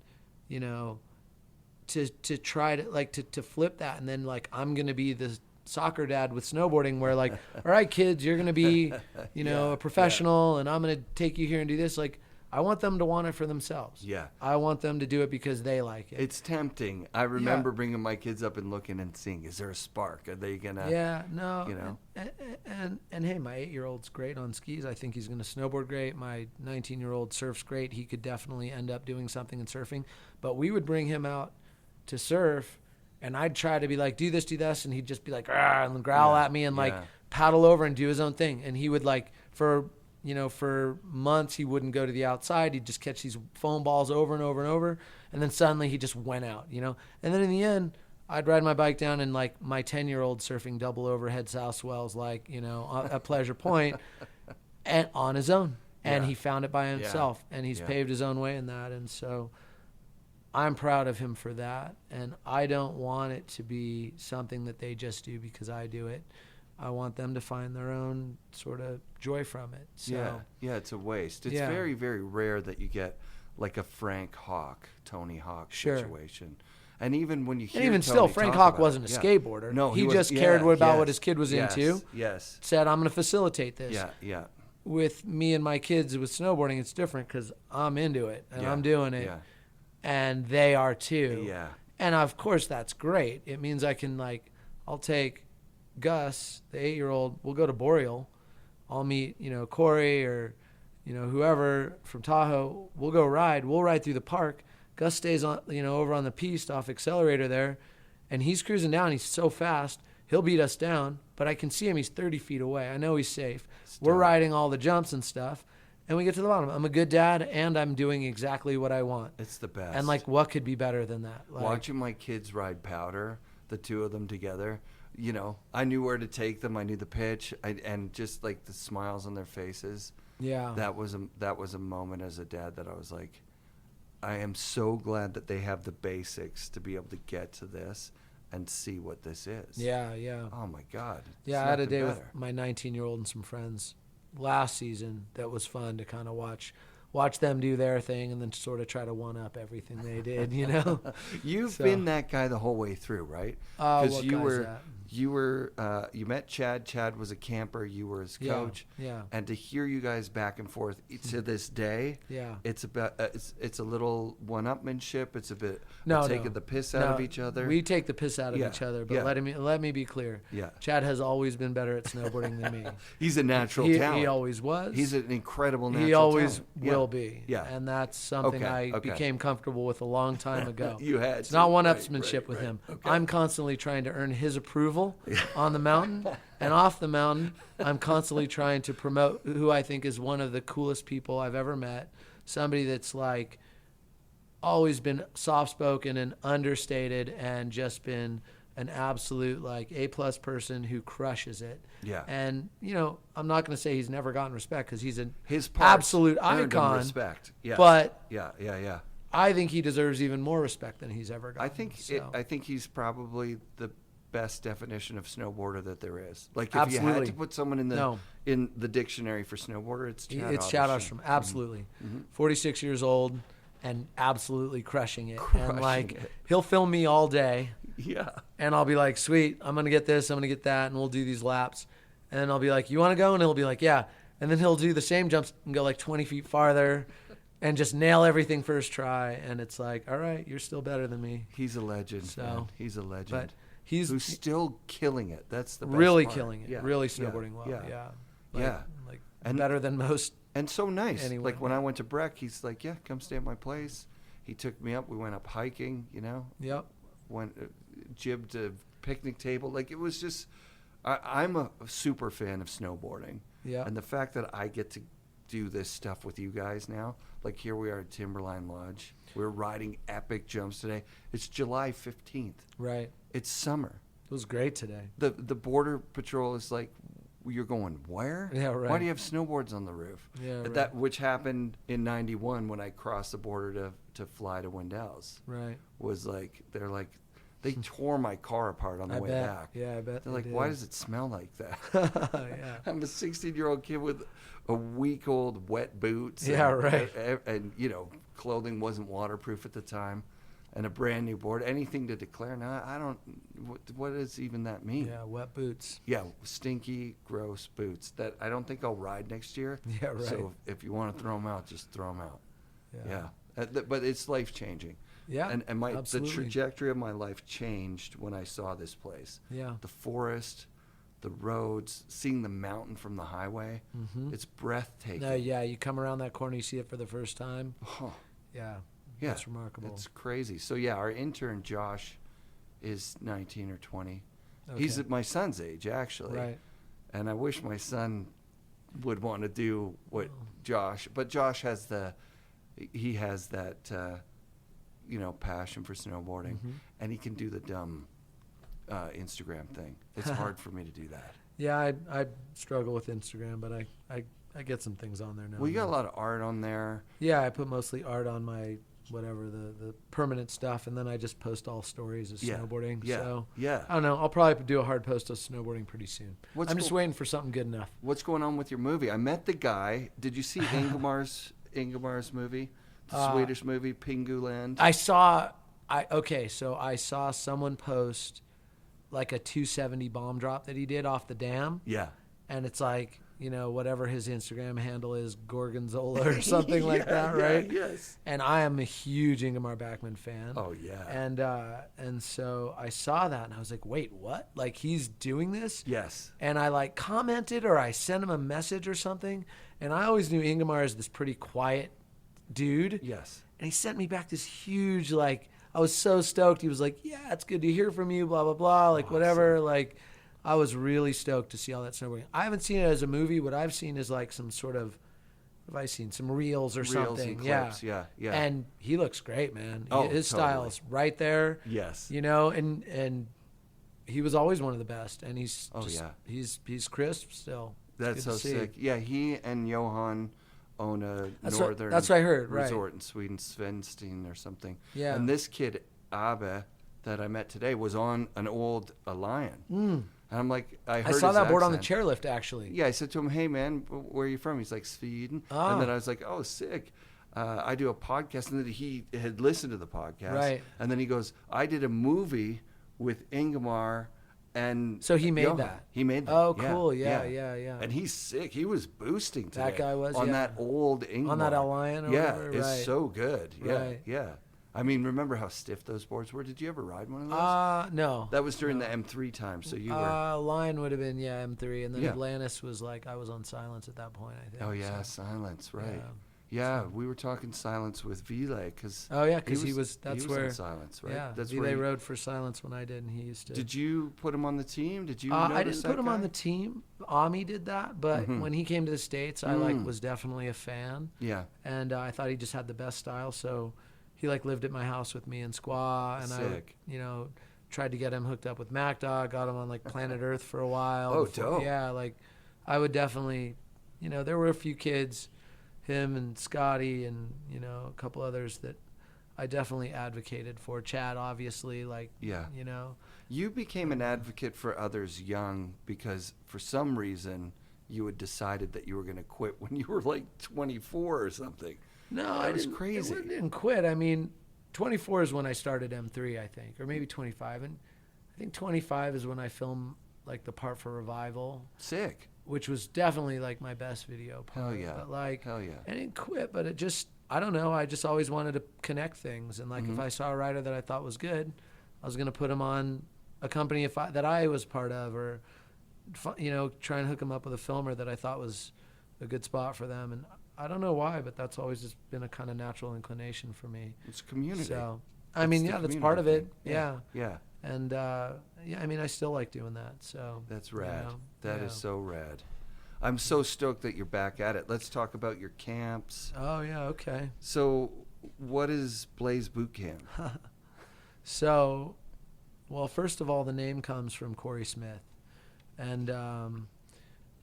to try to flip that. And then like, I'm going to be the soccer dad with snowboarding where like, all right, kids, you're going to be, a professional and I'm going to take you here and do this. Like, I want them to want it for themselves. Yeah. I want them to do it because they like it. It's tempting. I remember bringing my kids up and looking and seeing, is there a spark? Are they going to... Yeah, no. And hey, my 8-year-old's great on skis. I think he's going to snowboard great. My 19-year-old surfs great. He could definitely end up doing something in surfing. But we would bring him out to surf, and I'd try to be like, do this, and he'd just be like, and growl at me and like paddle over and do his own thing. And he would like, for months, he wouldn't go to the outside. He'd just catch these foam balls over and over and over. And then suddenly he just went out, And then in the end, I'd ride my bike down and like my 10-year-old surfing double overhead south swells, like, at Pleasure Point and on his own. And he found it by himself and he's paved his own way in that. And so I'm proud of him for that. And I don't want it to be something that they just do because I do it. I want them to find their own sort of joy from it. So, yeah, it's a waste. It's very, very rare that you get like a Frank Hawk, Tony Hawk situation. And even when you hear even Tony still, Frank Hawk wasn't a skateboarder. No, he just cared about what his kid was into. Yes. Said, I'm going to facilitate this. Yeah. With me and my kids with snowboarding, it's different because I'm into it and I'm doing it. Yeah. And they are too. Yeah. And of course, that's great. It means I can I'll take Gus, the 8-year-old, we'll go to Boreal. I'll meet, Corey or, whoever from Tahoe. We'll go ride. We'll ride through the park. Gus stays on, over on the piste off Accelerator there, and he's cruising down. He's so fast. He'll beat us down, but I can see him. He's 30 feet away. I know he's safe. We're riding all the jumps and stuff, and we get to the bottom. I'm a good dad, and I'm doing exactly what I want. It's the best. And, what could be better than that? Watching my kids ride powder, the two of them together, I knew where to take them. I knew the pitch, and just the smiles on their faces. Yeah, that was a moment as a dad that I was like, I am so glad that they have the basics to be able to get to this and see what this is. Yeah. Oh my God. Yeah, I had a day with my 19-year-old and some friends last season that was fun to kind of watch them do their thing and then sort of try to one-up everything they did, You've been that guy the whole way through, right? Because you met Chad. Chad was a camper. You were his coach. Yeah. And to hear you guys back and forth to this day, it's about it's a little one-upmanship. It's a bit taking the piss out of each other. We take the piss out of each other, but let me be clear. Yeah. Chad has always been better at snowboarding than me. He's a natural talent. He always was. He's an incredible natural He always talent. will will be. Yeah. And that's something I became comfortable with a long time ago. You had It's not one-upsmanship right, with him. Okay. I'm constantly trying to earn his approval on the mountain. And off the mountain, I'm constantly trying to promote who I think is one of the coolest people I've ever met. Somebody that's like always been soft-spoken and understated and just been an absolute like A+ person who crushes it. Yeah. And, you know, I'm not going to say he's never gotten respect because he's an His parts absolute earned him icon. respect. Yes. But yeah. I think he deserves even more respect than he's ever gotten. I think he's probably the best definition of snowboarder that there is. Like if you had to put someone in the dictionary for snowboarder, it's Chad Otterstrom. Absolutely. Mm-hmm. 46 years old and absolutely crushing it. And like he'll film me all day. Yeah. And I'll be like, sweet, I'm going to get this, I'm going to get that, and we'll do these laps. And then I'll be like, you want to go? And he'll be like, yeah. And then he'll do the same jumps and go like 20 feet farther and just nail everything first try. And it's like, all right, you're still better than me. He's a legend, man. He's a legend. But who's still killing it. That's the best really part. killing it. Yeah. Really snowboarding well. Yeah. Like and better than most. And so nice. Anyway, like when I went to Breck, he's like, yeah, come stay at my place. He took me up. We went up hiking, you know. Yep. Went jibbed a picnic table. Like it was just, I'm a super fan of snowboarding. Yeah. And the fact that I get to do this stuff with you guys now, like here we are at Timberline Lodge. We're riding epic jumps today. It's July 15th. Right. It's summer. It was great today. The border patrol is like, you're going where? Yeah, right. Why do you have snowboards on the roof? Yeah, right. That which happened in '91 when I crossed the border to fly to Wendell's. Right. Was like they tore my car apart on the way back. Yeah, I bet. They're like, did. why does it smell like that? Yeah. I'm a 16-year-old kid with a week-old wet boots. Yeah, right. And you know, clothing wasn't waterproof at the time. And a brand new board, anything to declare. Now, I don't, what does even that mean? Yeah, wet boots. Yeah, stinky, gross boots that I don't think I'll ride next year. Yeah, right. So if you want to throw them out, just throw them out. Yeah. But it's life-changing. Yeah, and the absolutely. trajectory of my life changed when I saw this place. Yeah. The forest, the roads, seeing the mountain from the highway. Mm-hmm. It's breathtaking. No, yeah, you come around that corner, you see it for the first time. Oh. Yeah. Yeah, that's remarkable. It's crazy. So yeah, our intern Josh is 19 or 20. Okay. He's at my son's age actually. Right. And I wish my son would want to do what Josh, but Josh has that passion for snowboarding, and he can do the dumb Instagram thing. It's hard for me to do that. Yeah, I struggle with Instagram, but I get some things on there now. Well, you got a lot of art on there. Yeah, I put mostly art on my whatever the permanent stuff, and then I just post all stories of snowboarding. Yeah. So yeah, I don't know. I'll probably do a hard post of snowboarding pretty soon. I'm just waiting for something good enough. What's going on with your movie? I met the guy. Did you see Ingemar's movie, the Swedish movie Pinguland? I saw someone post like a 270 bomb drop that he did off the dam. Yeah, and it's like, you know, whatever his Instagram handle is, Gorgonzola or something like that, right? Yes. And I am a huge Ingemar Backman fan. Oh, yeah. And so I saw that and I was like, wait, what? Like, he's doing this? Yes. And I like commented or I sent him a message or something. And I always knew Ingemar as this pretty quiet dude. Yes. And he sent me back this huge, like, I was so stoked. He was like, yeah, it's good to hear from you, blah, blah, blah. Like, awesome. Whatever. Like, I was really stoked to see all that snowboarding. I haven't seen it as a movie. What I've seen is like some sort of, what have I seen? Some reels or something. And clips. Yeah. And he looks great, man. Oh, his totally. style is right there. Yes. You know, and he was always one of the best. And he's he's crisp still. That's so sick. Yeah, he and Johan own a northern that's what I heard, resort right. in Sweden, Svenstein or something. Yeah. And this kid, Abe, that I met today was on an old Lion. Mm. And I'm like, I saw that board on the accent. chairlift, actually. Yeah, I said to him, hey, man, where are you from? He's like, Sweden. Oh. And then I was like, oh, sick. I do a podcast. And then he had listened to the podcast. Right. And then he goes, I did a movie with Ingemar. And so he made Johan. that. He made that. Oh, cool. Yeah. And he's sick. He was boosting today. That guy was, on that old Ingemar. On that Lion or whatever. Yeah, it's right. so good. Yeah, right. yeah. I mean, remember how stiff those boards were? Did you ever ride one of those? No. That was during the M3 time, so you were... Lion would have been, M3, and then Yeah. Atlantis was like, I was on silence at that point, I think. Oh, yeah, silence, right. Yeah, we were talking Silence with Ville because. Oh yeah, because that's where on Silence, right? Yeah, that's Ville rode for Silence when I did, and he used to. Did you put him on the team? Did you? I didn't put him on the team. Ami did that, but when he came to the States, I was definitely a fan. Yeah. And I thought he just had the best style, so he lived at my house with me in Squaw, and Sick. I tried to get him hooked up with MacDog, got him on Planet Earth for a while. Oh, dope. Yeah, I would definitely, there were a few kids, him and Scotty and, a couple others that I definitely advocated for. Chad, obviously, yeah. You became an advocate for others young because for some reason you had decided that you were going to quit when you were 24 or something. No, that was crazy. I didn't quit. I mean, 24 is when I started M3, I think, or maybe 25. And I think 25 is when I filmed the part for Revival. Sick. Which was definitely my best video part. Hell yeah. But hell yeah. I didn't quit, but it just, I don't know. I just always wanted to connect things. And if I saw a rider that I thought was good, I was going to put him on a company that I was part of, or, try and hook him up with a filmer that I thought was a good spot for them. And I don't know why, but that's always just been a kind of natural inclination for me. It's community. So, that's part of it. Yeah. Yeah. And, I still like doing that. So that's rad. That is so rad. I'm so stoked that you're back at it. Let's talk about your camps. Oh, yeah. Okay. So what is Blaise Boot Camp? So, well, first of all, the name comes from Corey Smith. And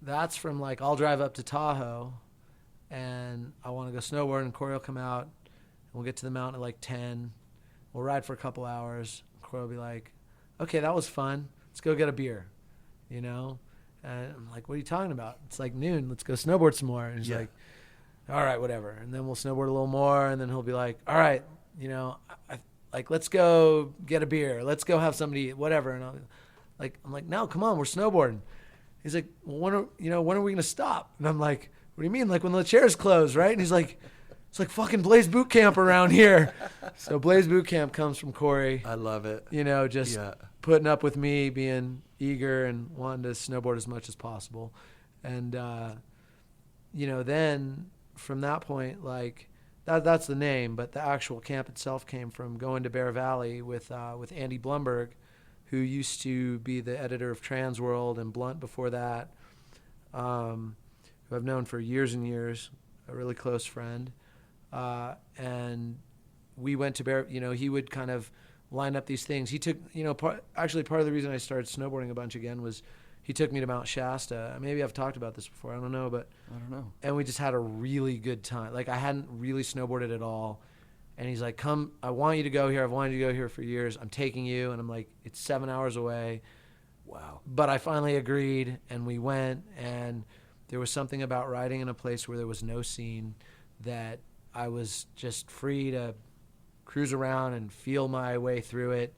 that's from I'll drive up to Tahoe and I want to go snowboard, and Corey will come out and we'll get to the mountain at 10. We'll ride for a couple hours. Corey will be like, okay, that was fun. Let's go get a beer, And I'm like, what are you talking about? It's noon. Let's go snowboard some more. And he's like, all right, whatever. And then we'll snowboard a little more. And then he'll be like, all right, let's go get a beer. Let's go have something to eat, whatever. And I'm like, no, come on, we're snowboarding. He's like, well, when are we going to stop? And I'm like, what do you mean? When the chairs close, right? And he's like, it's fucking Blaise Boot Camp around here. So Blaise Boot Camp comes from Corey. I love it. Just putting up with me being eager and wanting to snowboard as much as possible. And, then from that point, that's the name, but the actual camp itself came from going to Bear Valley with Andy Blumberg, who used to be the editor of Transworld and Blunt before that, who I've known for years and years, a really close friend. And we went to Bear, he would kind of line up these things. He took, part of the reason I started snowboarding a bunch again was he took me to Mount Shasta. Maybe I've talked about this before. I don't know, but I don't know. And we just had a really good time. I hadn't really snowboarded at all. And he's like, come, I want you to go here. I've wanted you to go here for years. I'm taking you. And I'm like, it's 7 hours away. Wow. But I finally agreed, and we went. And there was something about riding in a place where there was no scene that I was just free to cruise around and feel my way through it,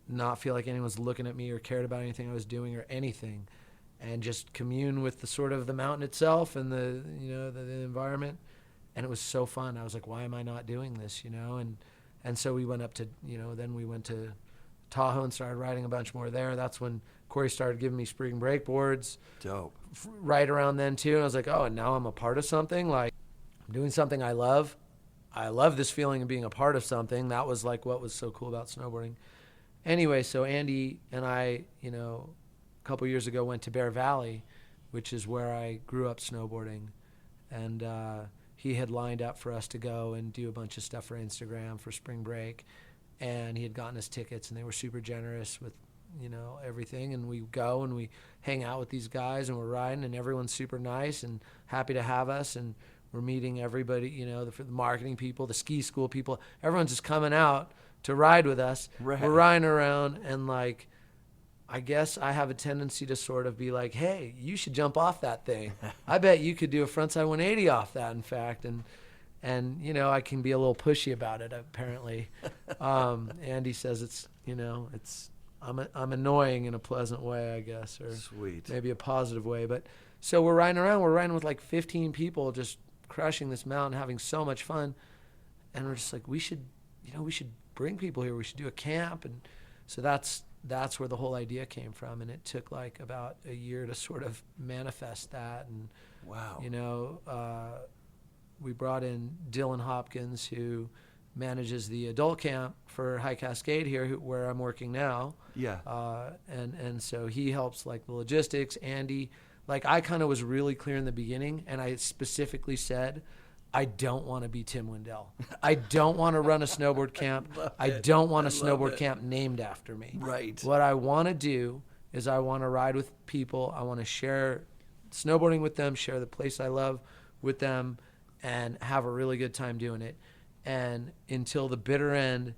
not feel like anyone was looking at me or cared about anything I was doing or anything, and just commune with the sort of the mountain itself and the environment. And it was so fun. I was like, why am I not doing this, And so we went up to, then we went to Tahoe and started riding a bunch more there. That's when Corey started giving me spring break boards. Dope. Right around then too. And I was like, oh, and now I'm a part of something. I'm doing something I love. I love this feeling of being a part of something. That was what was so cool about snowboarding. Anyway, so Andy and I, a couple years ago went to Bear Valley, which is where I grew up snowboarding. And he had lined up for us to go and do a bunch of stuff for Instagram for spring break. And he had gotten us tickets, and they were super generous with, everything. And we go and we hang out with these guys, and we're riding, and everyone's super nice and happy to have us. And we're meeting everybody, the marketing people, the ski school people. Everyone's just coming out to ride with us. Right. We're riding around, and I guess I have a tendency to sort of be like, hey, you should jump off that thing. I bet you could do a frontside 180 off that, in fact. And I can be a little pushy about it, apparently. Andy says I'm annoying in a pleasant way, I guess, or Sweet. Maybe a positive way. But so we're riding around. We're riding with 15 people, just crushing this mountain, having so much fun. And we're just like, we should bring people here. We should do a camp. And so that's where the whole idea came from. And it took about a year to sort of manifest that. And, wow. we brought in Dylan Hopkins, who manages the adult camp for High Cascade here, where I'm working now. Yeah. And so he helps like the logistics. Andy, like I kind of was really clear in the beginning, and I specifically said, I don't want to be Tim Wendell. I don't want to run a snowboard camp. I don't want a snowboard camp named after me. Right. What I want to do is I want to ride with people. I want to share snowboarding with them, share the place I love with them, and have a really good time doing it. And until the bitter end,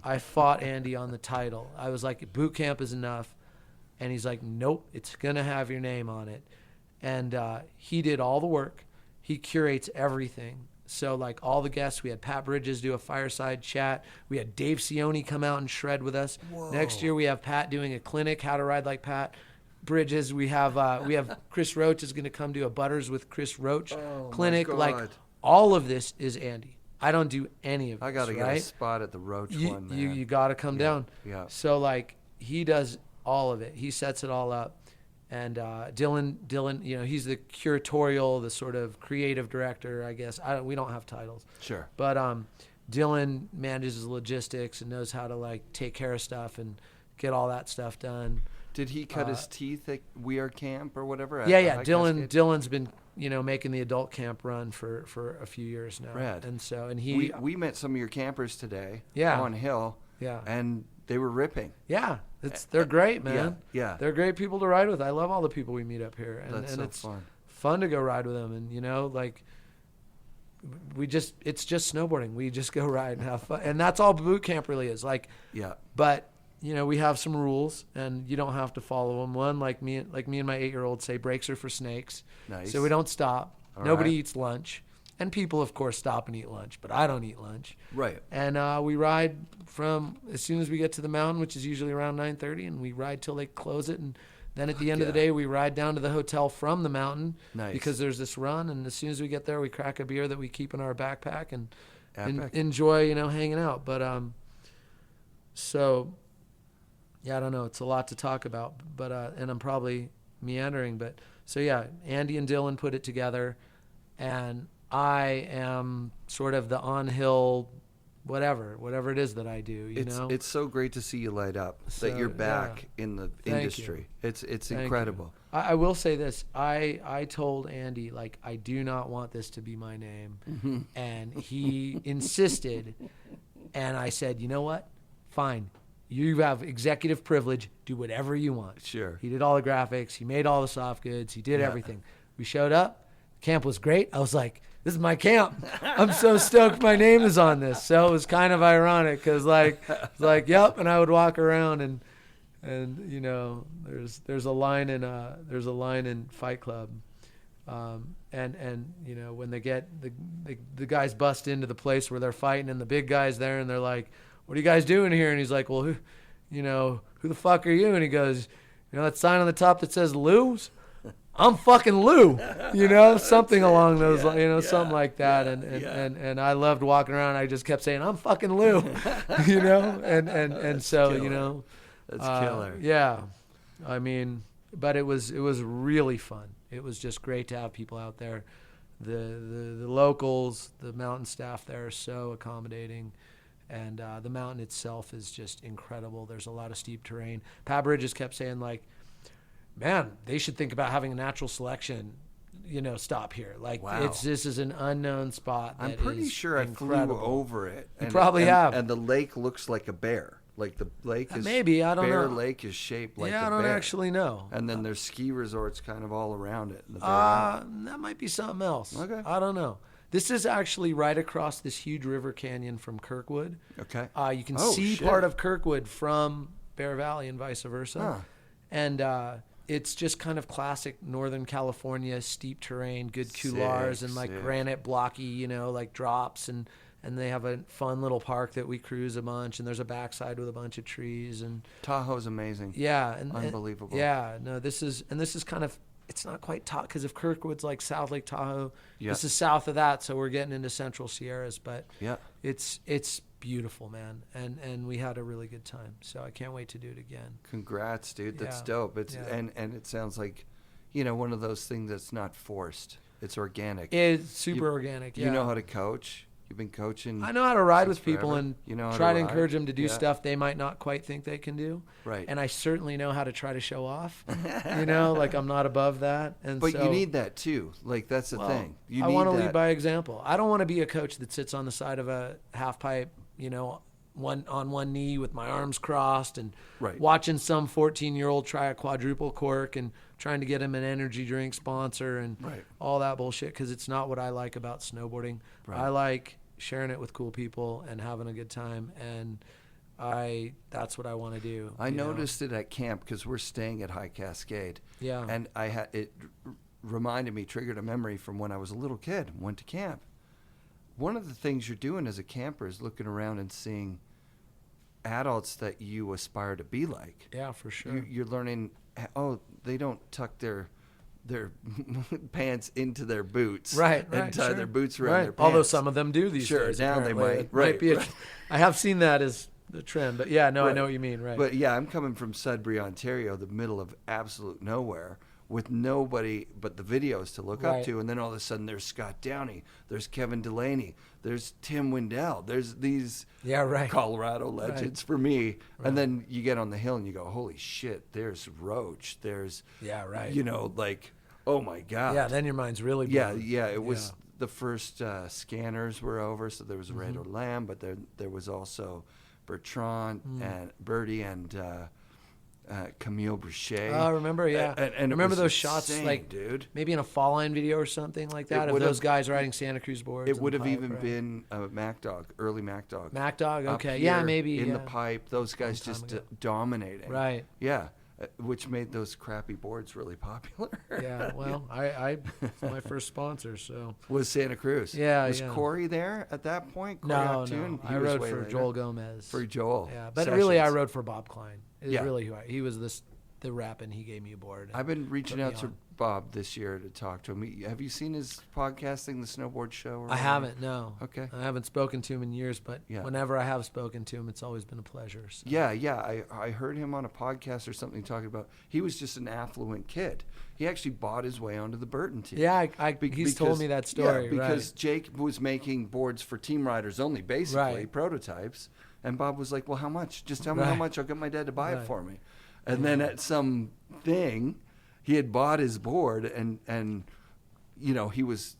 I fought Andy on the title. I was like, boot camp is enough. And he's like, nope, it's going to have your name on it. And he did all the work. He curates everything. So like all the guests, we had Pat Bridges do a fireside chat. We had Dave Cioni come out and shred with us. Whoa. Next year we have Pat doing a clinic, how to ride like Pat Bridges. We have Chris Roach is going to come do a Butters with Chris Roach clinic. Like all of this is Andy. I don't do any of this. I got to get a spot at the Roach one, man. You got to come down. Yeah. So like he does all of it. He sets it all up. And Dylan, you know, he's the curatorial, the sort of creative director, I guess. We don't have titles. Sure. But Dylan manages logistics and knows how to like take care of stuff and get all that stuff done. Did he cut his teeth at We Are Camp or whatever? Yeah. Dylan's been, you know, making the adult camp run for a few years now. Rad. And so, and we met some of your campers today. Yeah. On Hill. Yeah. And they were ripping. Yeah. They're great, man. Yeah. They're great people to ride with. I love all the people we meet up here. And, That's and so it's fun. Fun to go ride with them. And, you know, like it's just snowboarding. We just go ride and have fun. And that's all boot camp really is. Like, yeah. But, you know, we have some rules and you don't have to follow them. One, like me and my 8-year-old say, brakes are for snakes. Nice. So we don't stop. All Nobody right. eats lunch. And people, of course, stop and eat lunch, but I don't eat lunch. Right. And we ride from as soon as we get to the mountain, which is usually around 9:30, and we ride till they close it. And then at the end of the day, we ride down to the hotel from the mountain. Nice. Because there's this run. And as soon as we get there, we crack a beer that we keep in our backpack and enjoy, you know, hanging out. But so, yeah, I don't know. It's a lot to talk about, but and I'm probably meandering. But so, yeah, Andy and Dylan put it together, and I am sort of the on-hill, whatever it is that I do, you know? It's so great to see you light up, that you're back in the industry. It's incredible. I will say this. I told Andy, like, I do not want this to be my name. Mm-hmm. And he insisted. And I said, you know what? Fine. You have executive privilege. Do whatever you want. Sure. He did all the graphics. He made all the soft goods. He did everything. We showed up. Camp was great. I was like, this is my camp. I'm so stoked my name is on this. So it was kind of ironic because it's like, yep. And I would walk around and you know, there's a line in Fight Club. And you know, when they get the guys bust into the place where they're fighting and the big guy's there and they're like, what are you guys doing here? And he's like, well, who the fuck are you? And he goes, you know that sign on the top that says Lou's? I'm fucking Lou, you know, something along those lines, you know, something like that. And I loved walking around. I just kept saying, I'm fucking Lou, you know, and so, killer. You know, that's killer. Yeah. I mean, but it was really fun. It was just great to have people out there. The locals, the mountain staff there are so accommodating. And the mountain itself is just incredible. There's a lot of steep terrain. Pat Bridges kept saying, like, man, they should think about having a natural selection, you know, stop here. Like, wow. This is an unknown spot. I'm pretty sure incredible. I flew over it. You probably have. And the lake looks like a bear. Like the lake is maybe, I don't know. Bear Lake is shaped like a bear. Yeah, I don't actually know. And then there's ski resorts kind of all around it. That might be something else. Okay. I don't know. This is actually right across this huge river canyon from Kirkwood. Okay. You can see part of Kirkwood from Bear Valley and vice versa. Huh. And it's just kind of classic Northern California steep terrain, good couloirs and like granite blocky, you know, like drops. And they have a fun little park that we cruise a bunch. And there's a backside with a bunch of trees. And Tahoe's amazing. Yeah. Unbelievable. This is kind of, it's not quite Tahoe because if Kirkwood's like South Lake Tahoe, yeah. This is south of that, so we're getting into Central Sierras. But yeah, it's beautiful, man, and we had a really good time. So I can't wait to do it again. Congrats, dude. That's dope. It's and it sounds like, you know, one of those things that's not forced. It's organic. It's super organic. Yeah. You know how to coach. You've been coaching. I know how to ride with forever. people and you try to encourage them to do stuff they might not quite think they can do. Right. And I certainly know how to try to show off. Like I'm not above that. And but so, you need that too. Like that's the thing. I want to lead by example. I don't want to be a coach that sits on the side of a half pipe, on one knee with my arms crossed and watching some 14-year-old try a quadruple cork and trying to get him an energy drink sponsor and all that bullshit, because it's not what I like about snowboarding. I like sharing it with cool people and having a good time, and that's what I want to do. I noticed it at camp because we're staying at High Cascade. Yeah. And it reminded me, triggered a memory from when I was a little kid, went to camp. One of the things you're doing as a camper is looking around and seeing adults that you aspire to be like. Yeah, for sure. You're learning, they don't tuck their pants into their boots, and tie their boots around their pants. Although some of them do these days. Now they might. I have seen that as the trend, but I know what you mean. Right. But yeah, I'm coming from Sudbury, Ontario, the middle of absolute nowhere, with nobody but the videos to look up to, and then all of a sudden there's Scott Downey, there's Kevin Delaney, there's Tim Wendell, there's these Colorado legends for me, and then you get on the hill and you go, holy shit, there's Roach, there's oh my god, then your mind's really blown. It was the first scanners were over, so there was Randall Lamb, but there was also Bertrand and Birdie and Camille Brichet. Oh, remember, and remember those shots, insane, dude. Maybe in a fall line video or something like that, of those guys riding Santa Cruz boards. It would have even been a Mac Dog, early Mac Dog. Mac Dog, okay, maybe in the pipe. Those guys just dominating, right? Yeah, which made those crappy boards really popular. Yeah, well, I my first sponsor, so was Santa Cruz. Yeah, was Corey there at that point? No, I rode for Joel Gomez. For Joel, yeah, but really I rode for Bob Klein. Is really who he was. The rep, and he gave me a board. I've been reaching out to Bob this year to talk to him. Have you seen his podcasting, The Snowboard Show? I haven't, no. Okay. I haven't spoken to him in years, but whenever I have spoken to him, it's always been a pleasure. So. Yeah. I heard him on a podcast or something talking about, he was just an affluent kid. He actually bought his way onto the Burton team. Yeah, he's told me that story. Yeah, because Jake was making boards for team riders only, basically, prototypes. And Bob was like, well, how much? Just tell me how much. I'll get my dad to buy it for me. And then at some thing, he had bought his board and he was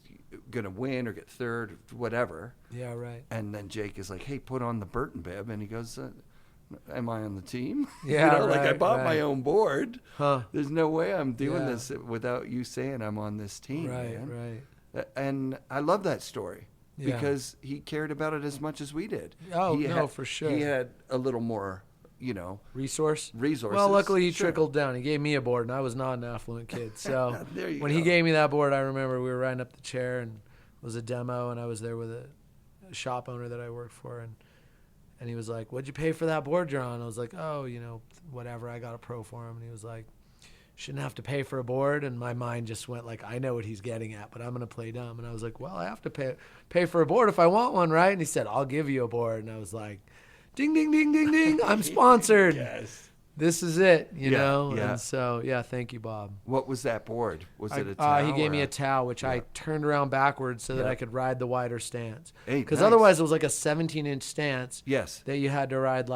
going to win or get third or whatever. Yeah, right. And then Jake is like, hey, put on the Burton bib. And he goes, am I on the team? Yeah, I bought my own board. Huh. There's no way I'm doing this without you saying I'm on this team. Right. And I love that story. Because he cared about it as much as we did. Oh, for sure. He had a little more, resources. Well, luckily he trickled down. He gave me a board, and I was not an affluent kid. So when he gave me that board, I remember we were riding up the chair, and it was a demo, and I was there with a shop owner that I worked for, and he was like, "What'd you pay for that board you're on?" I was like, "Oh, whatever. I got a pro for him." And he was like, shouldn't have to pay for a board, and my mind just went like, I know what he's getting at, but I'm gonna play dumb. And I was like, well, I have to pay for a board if I want one, right? And he said, I'll give you a board. And I was like, ding ding ding ding ding, I'm sponsored. Yes, this is it, you know. And so thank you, Bob. What was that board? Was it a Tao? He gave me a Tao, which I turned around backwards so that I could ride the wider stance, because otherwise it was like a 17-inch stance that you had to ride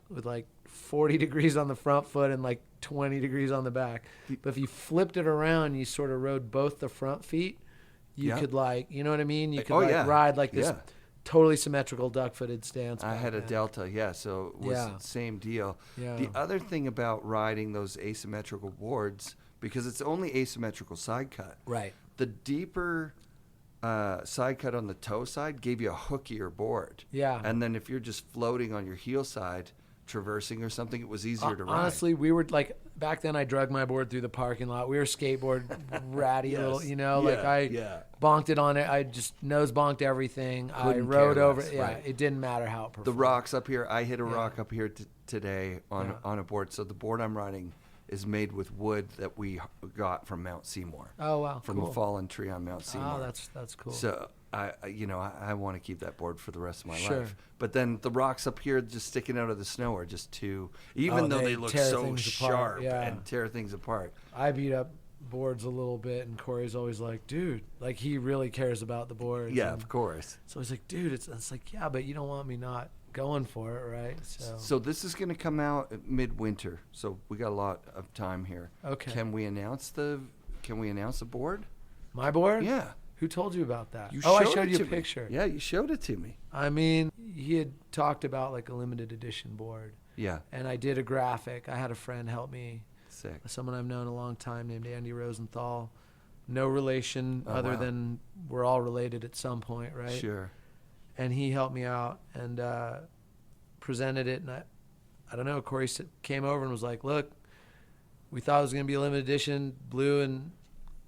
with 40 degrees on the front foot and 20 degrees on the back. But if you flipped it around, you sort of rode both the front feet, you could you know what I mean? You could ride this totally symmetrical duck-footed stance. I had a Delta, so it was the same deal. Yeah. The other thing about riding those asymmetrical boards, because it's only asymmetrical side cut. Right. The deeper side cut on the toe side gave you a hookier board. Yeah. And then if you're just floating on your heel side, traversing or something, it was easier to ride. Honestly, we were back then I dragged my board through the parking lot. We were skateboard ratty little, I bonked it on it. I just nose bonked everything. I rode over it. Yeah, it didn't matter how it performed. The rocks up here, I hit a rock up here today on a board. So the board I'm riding is made with wood that we got from Mount Seymour. Oh, wow. From a fallen tree on Mount Seymour. Oh, that's cool. So I want to keep that board for the rest of my life. But then the rocks up here just sticking out of the snow are just too, even though they look so sharp and tear things apart. I beat up boards a little bit, and Corey's always like, dude, like he really cares about the boards. Yeah, and of course. so he's like, dude, it's like, yeah, but you don't want me not going for it, right? So this is going to come out midwinter. So we got a lot of time here. Okay. Can we announce the board? My board? Yeah. Who told you about that? You I showed showed it you to a me. picture. Yeah, you showed it to me. I mean, he had talked about like a limited edition board, Yeah. and I did a graphic. I had a friend help me, Sick. someone I've known a long time named Andy Rosenthal. No relation Oh, other wow. than we're all related at some point, right? Sure. And he helped me out and presented it. And I don't know, Corey came over and was like, look, we thought it was going to be a limited edition. Blue and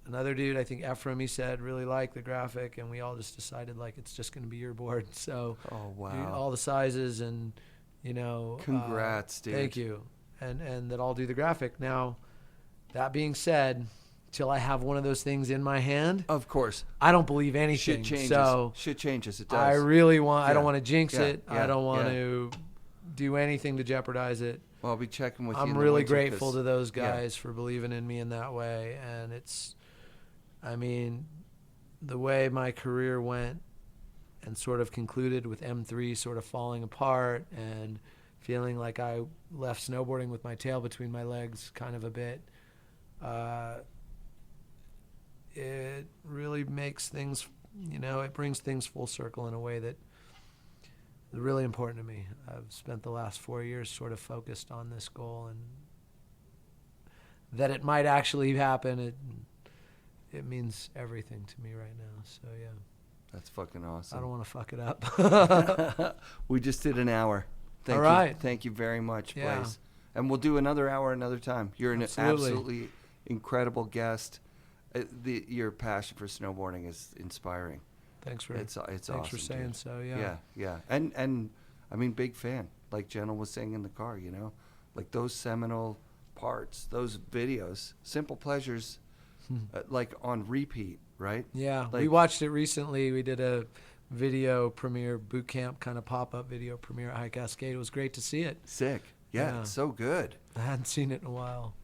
another dude, I think Ephraim, he said, really liked the graphic. And we all just decided, like, it's just going to be your board. So Oh, wow. dude, all the sizes and, you know. Congrats, dude. Thank you. And that I'll do the graphic. Now, that being said, till I have one of those things in my hand, Of course. I don't believe anything. Shit changes. So Shit changes. It does. I really want, I Yeah. don't want to jinx Yeah. it. Yeah. I don't want Yeah. to do anything to jeopardize it. Well, I'll be checking with you. I'm in the really winter grateful 'cause- to those yeah. guys for believing in me in that way. And it's, I mean, the way my career went and sort of concluded with M3 sort of falling apart and feeling like I left snowboarding with my tail between my legs kind of a bit, it really makes things, you know, it brings things full circle in a way that is really important to me. I've spent the last 4 years sort of focused on this goal, and that it might actually happen, it means everything to me right now. So yeah, That's fucking awesome. I don't want to fuck it up. We just did an hour. Thank All you. right. Thank you very much, Yeah. Blaise. And we'll do another hour another time. You're an Absolutely. absolutely incredible guest. Your passion for snowboarding is inspiring. Thanks for It's awesome. for saying dude. so. Yeah. And I mean, big fan. Like Jenna was saying in the car, you know, like those seminal parts, those videos, Simple Pleasures, like on repeat, right? Yeah, Like- we watched it recently. We did a video premiere, boot camp kind of pop-up video premiere at High Cascade. It was great to see it. Sick. Yeah, Yeah. it's so good. I hadn't seen it in a while.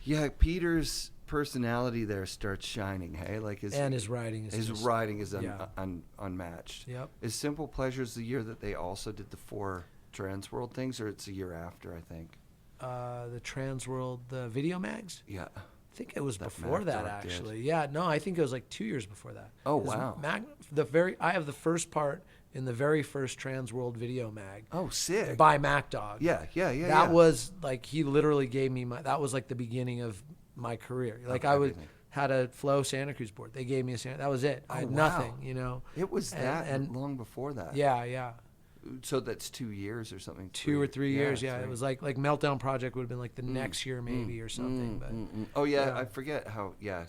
Yeah, Peter's personality there starts shining. Hey, like his Writing is just, writing is yeah. unmatched. Yep. Is Simple Pleasures the year that they also did the 4 Trans World things, or it's a year after? I think. The Trans World, the video mags. Yeah. I think it was That before Mac that, Dog did. actually. Yeah, no, I think it was like 2 years before that. Oh, 'Cause wow. I have the first part in the very first Trans World video mag Oh, sick. by Mac Dog. Yeah. That was like, he literally gave me that was like the beginning of my career. Like everything. had a Flow Santa Cruz board. They gave me a Santa, that was it. I Oh, had wow. nothing, you know. It was that and long before that. Yeah. So that's 2 years or something. 2 or 3 years, yeah. 3. It was like Meltdown Project would have been like the next year maybe or something. But Oh yeah, yeah. I forget how. Yeah.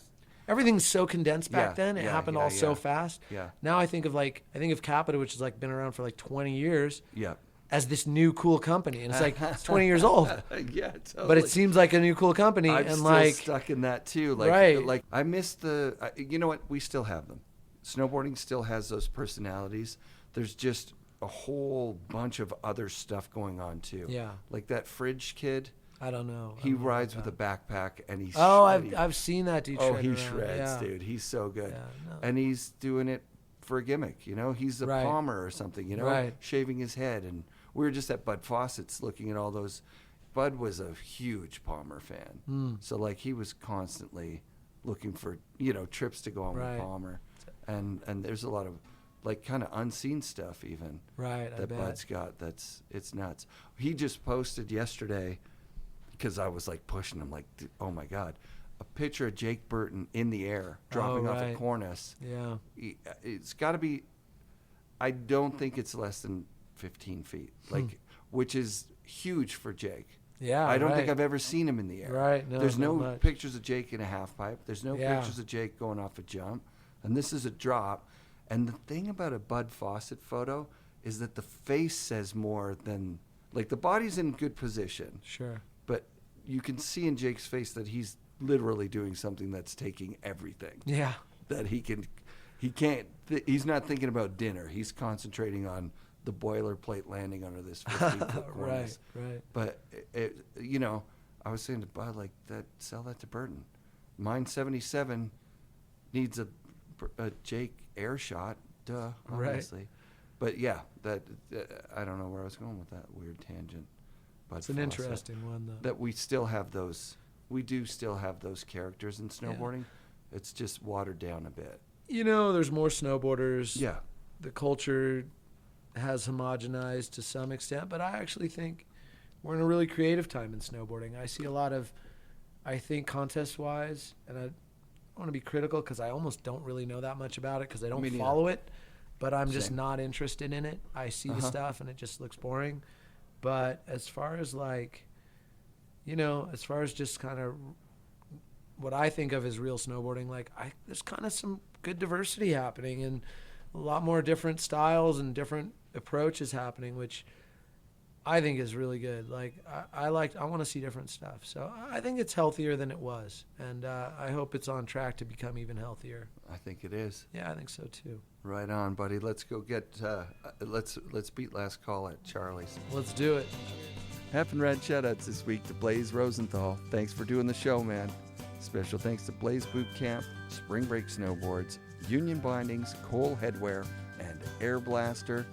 everything's so condensed back Yeah, then. It yeah, happened yeah, all so yeah. fast. Yeah. Now I think of Capita, which has like been around for like 20 years, Yeah. as this new cool company, and it's like it's 20 years old, Yeah. Totally. but it seems like a new cool company. I'm and still like, stuck in that too. Like, Right. Like I miss you know what? We still have them. Snowboarding still has those personalities. There's just a whole bunch of other stuff going on too. Yeah. Like that Fridge kid. I don't know. He rides with a backpack and he's. Oh, shredding. I've seen that dude. Oh, shred he around. shreds, Yeah. dude. He's so good. Yeah, no. And he's doing it for a gimmick, you know? He's a Right. Palmer or something, you know? Right. Shaving his head. And we were just at Bud Fawcett's looking at all those. Bud was a huge Palmer fan. Mm. So, like, he was constantly looking for, you know, trips to go on Right. with Palmer. And there's a lot of, like, kind of unseen stuff even Right, I that bet. Bud's got. It's nuts. He just posted yesterday, because I was like pushing him, like, oh my God, a picture of Jake Burton in the air dropping off a right. cornice. Yeah. It's got to be, I don't think it's less than 15 feet, like, which is huge for Jake. Yeah. I don't think right. I've ever seen him in the air. Right, no, There's not no much. pictures of Jake in a half pipe. There's no Yeah. pictures of Jake going off a jump. And this is a drop. And the thing about a Bud Fawcett photo is that the face says more than, like, the body's in good position, Sure. but you can see in Jake's face that he's literally doing something that's taking everything. Yeah. That he's not thinking about dinner. He's concentrating on the boilerplate landing under this 15-foot cornice. Right. But, you know, I was saying to Bud, like, sell that to Burton. Mine 77 needs a Jake air shot. Duh, honestly. Right. But yeah, that I don't know where I was going with that weird tangent. But it's an interesting one, though. That we still have those. We do still have those characters in snowboarding. Yeah. It's just watered down a bit. You know, there's more snowboarders. Yeah. The culture has homogenized to some extent, but I actually think we're in a really creative time in snowboarding. I see a lot of, I think, contest-wise, and I want to be critical because I almost don't really know that much about it because I don't follow it, but I'm just not interested in it. I see the stuff, and it just looks boring. But as far as, like, you know, as far as just kind of what I think of as real snowboarding, like, there's kind of some good diversity happening and a lot more different styles and different approaches happening, which I think is really good. Like, I want to see different stuff. So I think it's healthier than it was, and I hope it's on track to become even healthier. I think it is. Yeah, I think so too. Right on, buddy. Let's go get let's beat last call at Charlie's. Let's do it. FNRad shoutouts this week to Blaise Rosenthal. Thanks for doing the show, man. Special thanks to Blaise Boot Camp, Spring Break Snowboards, Union Bindings, Cole Headwear, and Air Blaster.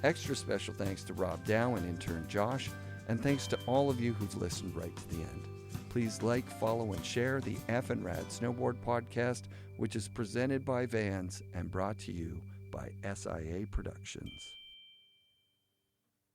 Extra special thanks to Rob Dow and intern Josh, and thanks to all of you who've listened right to the end. Please like, follow, and share the FNRad Snowboard podcast, which is presented by Vans and brought to you by SIA Productions.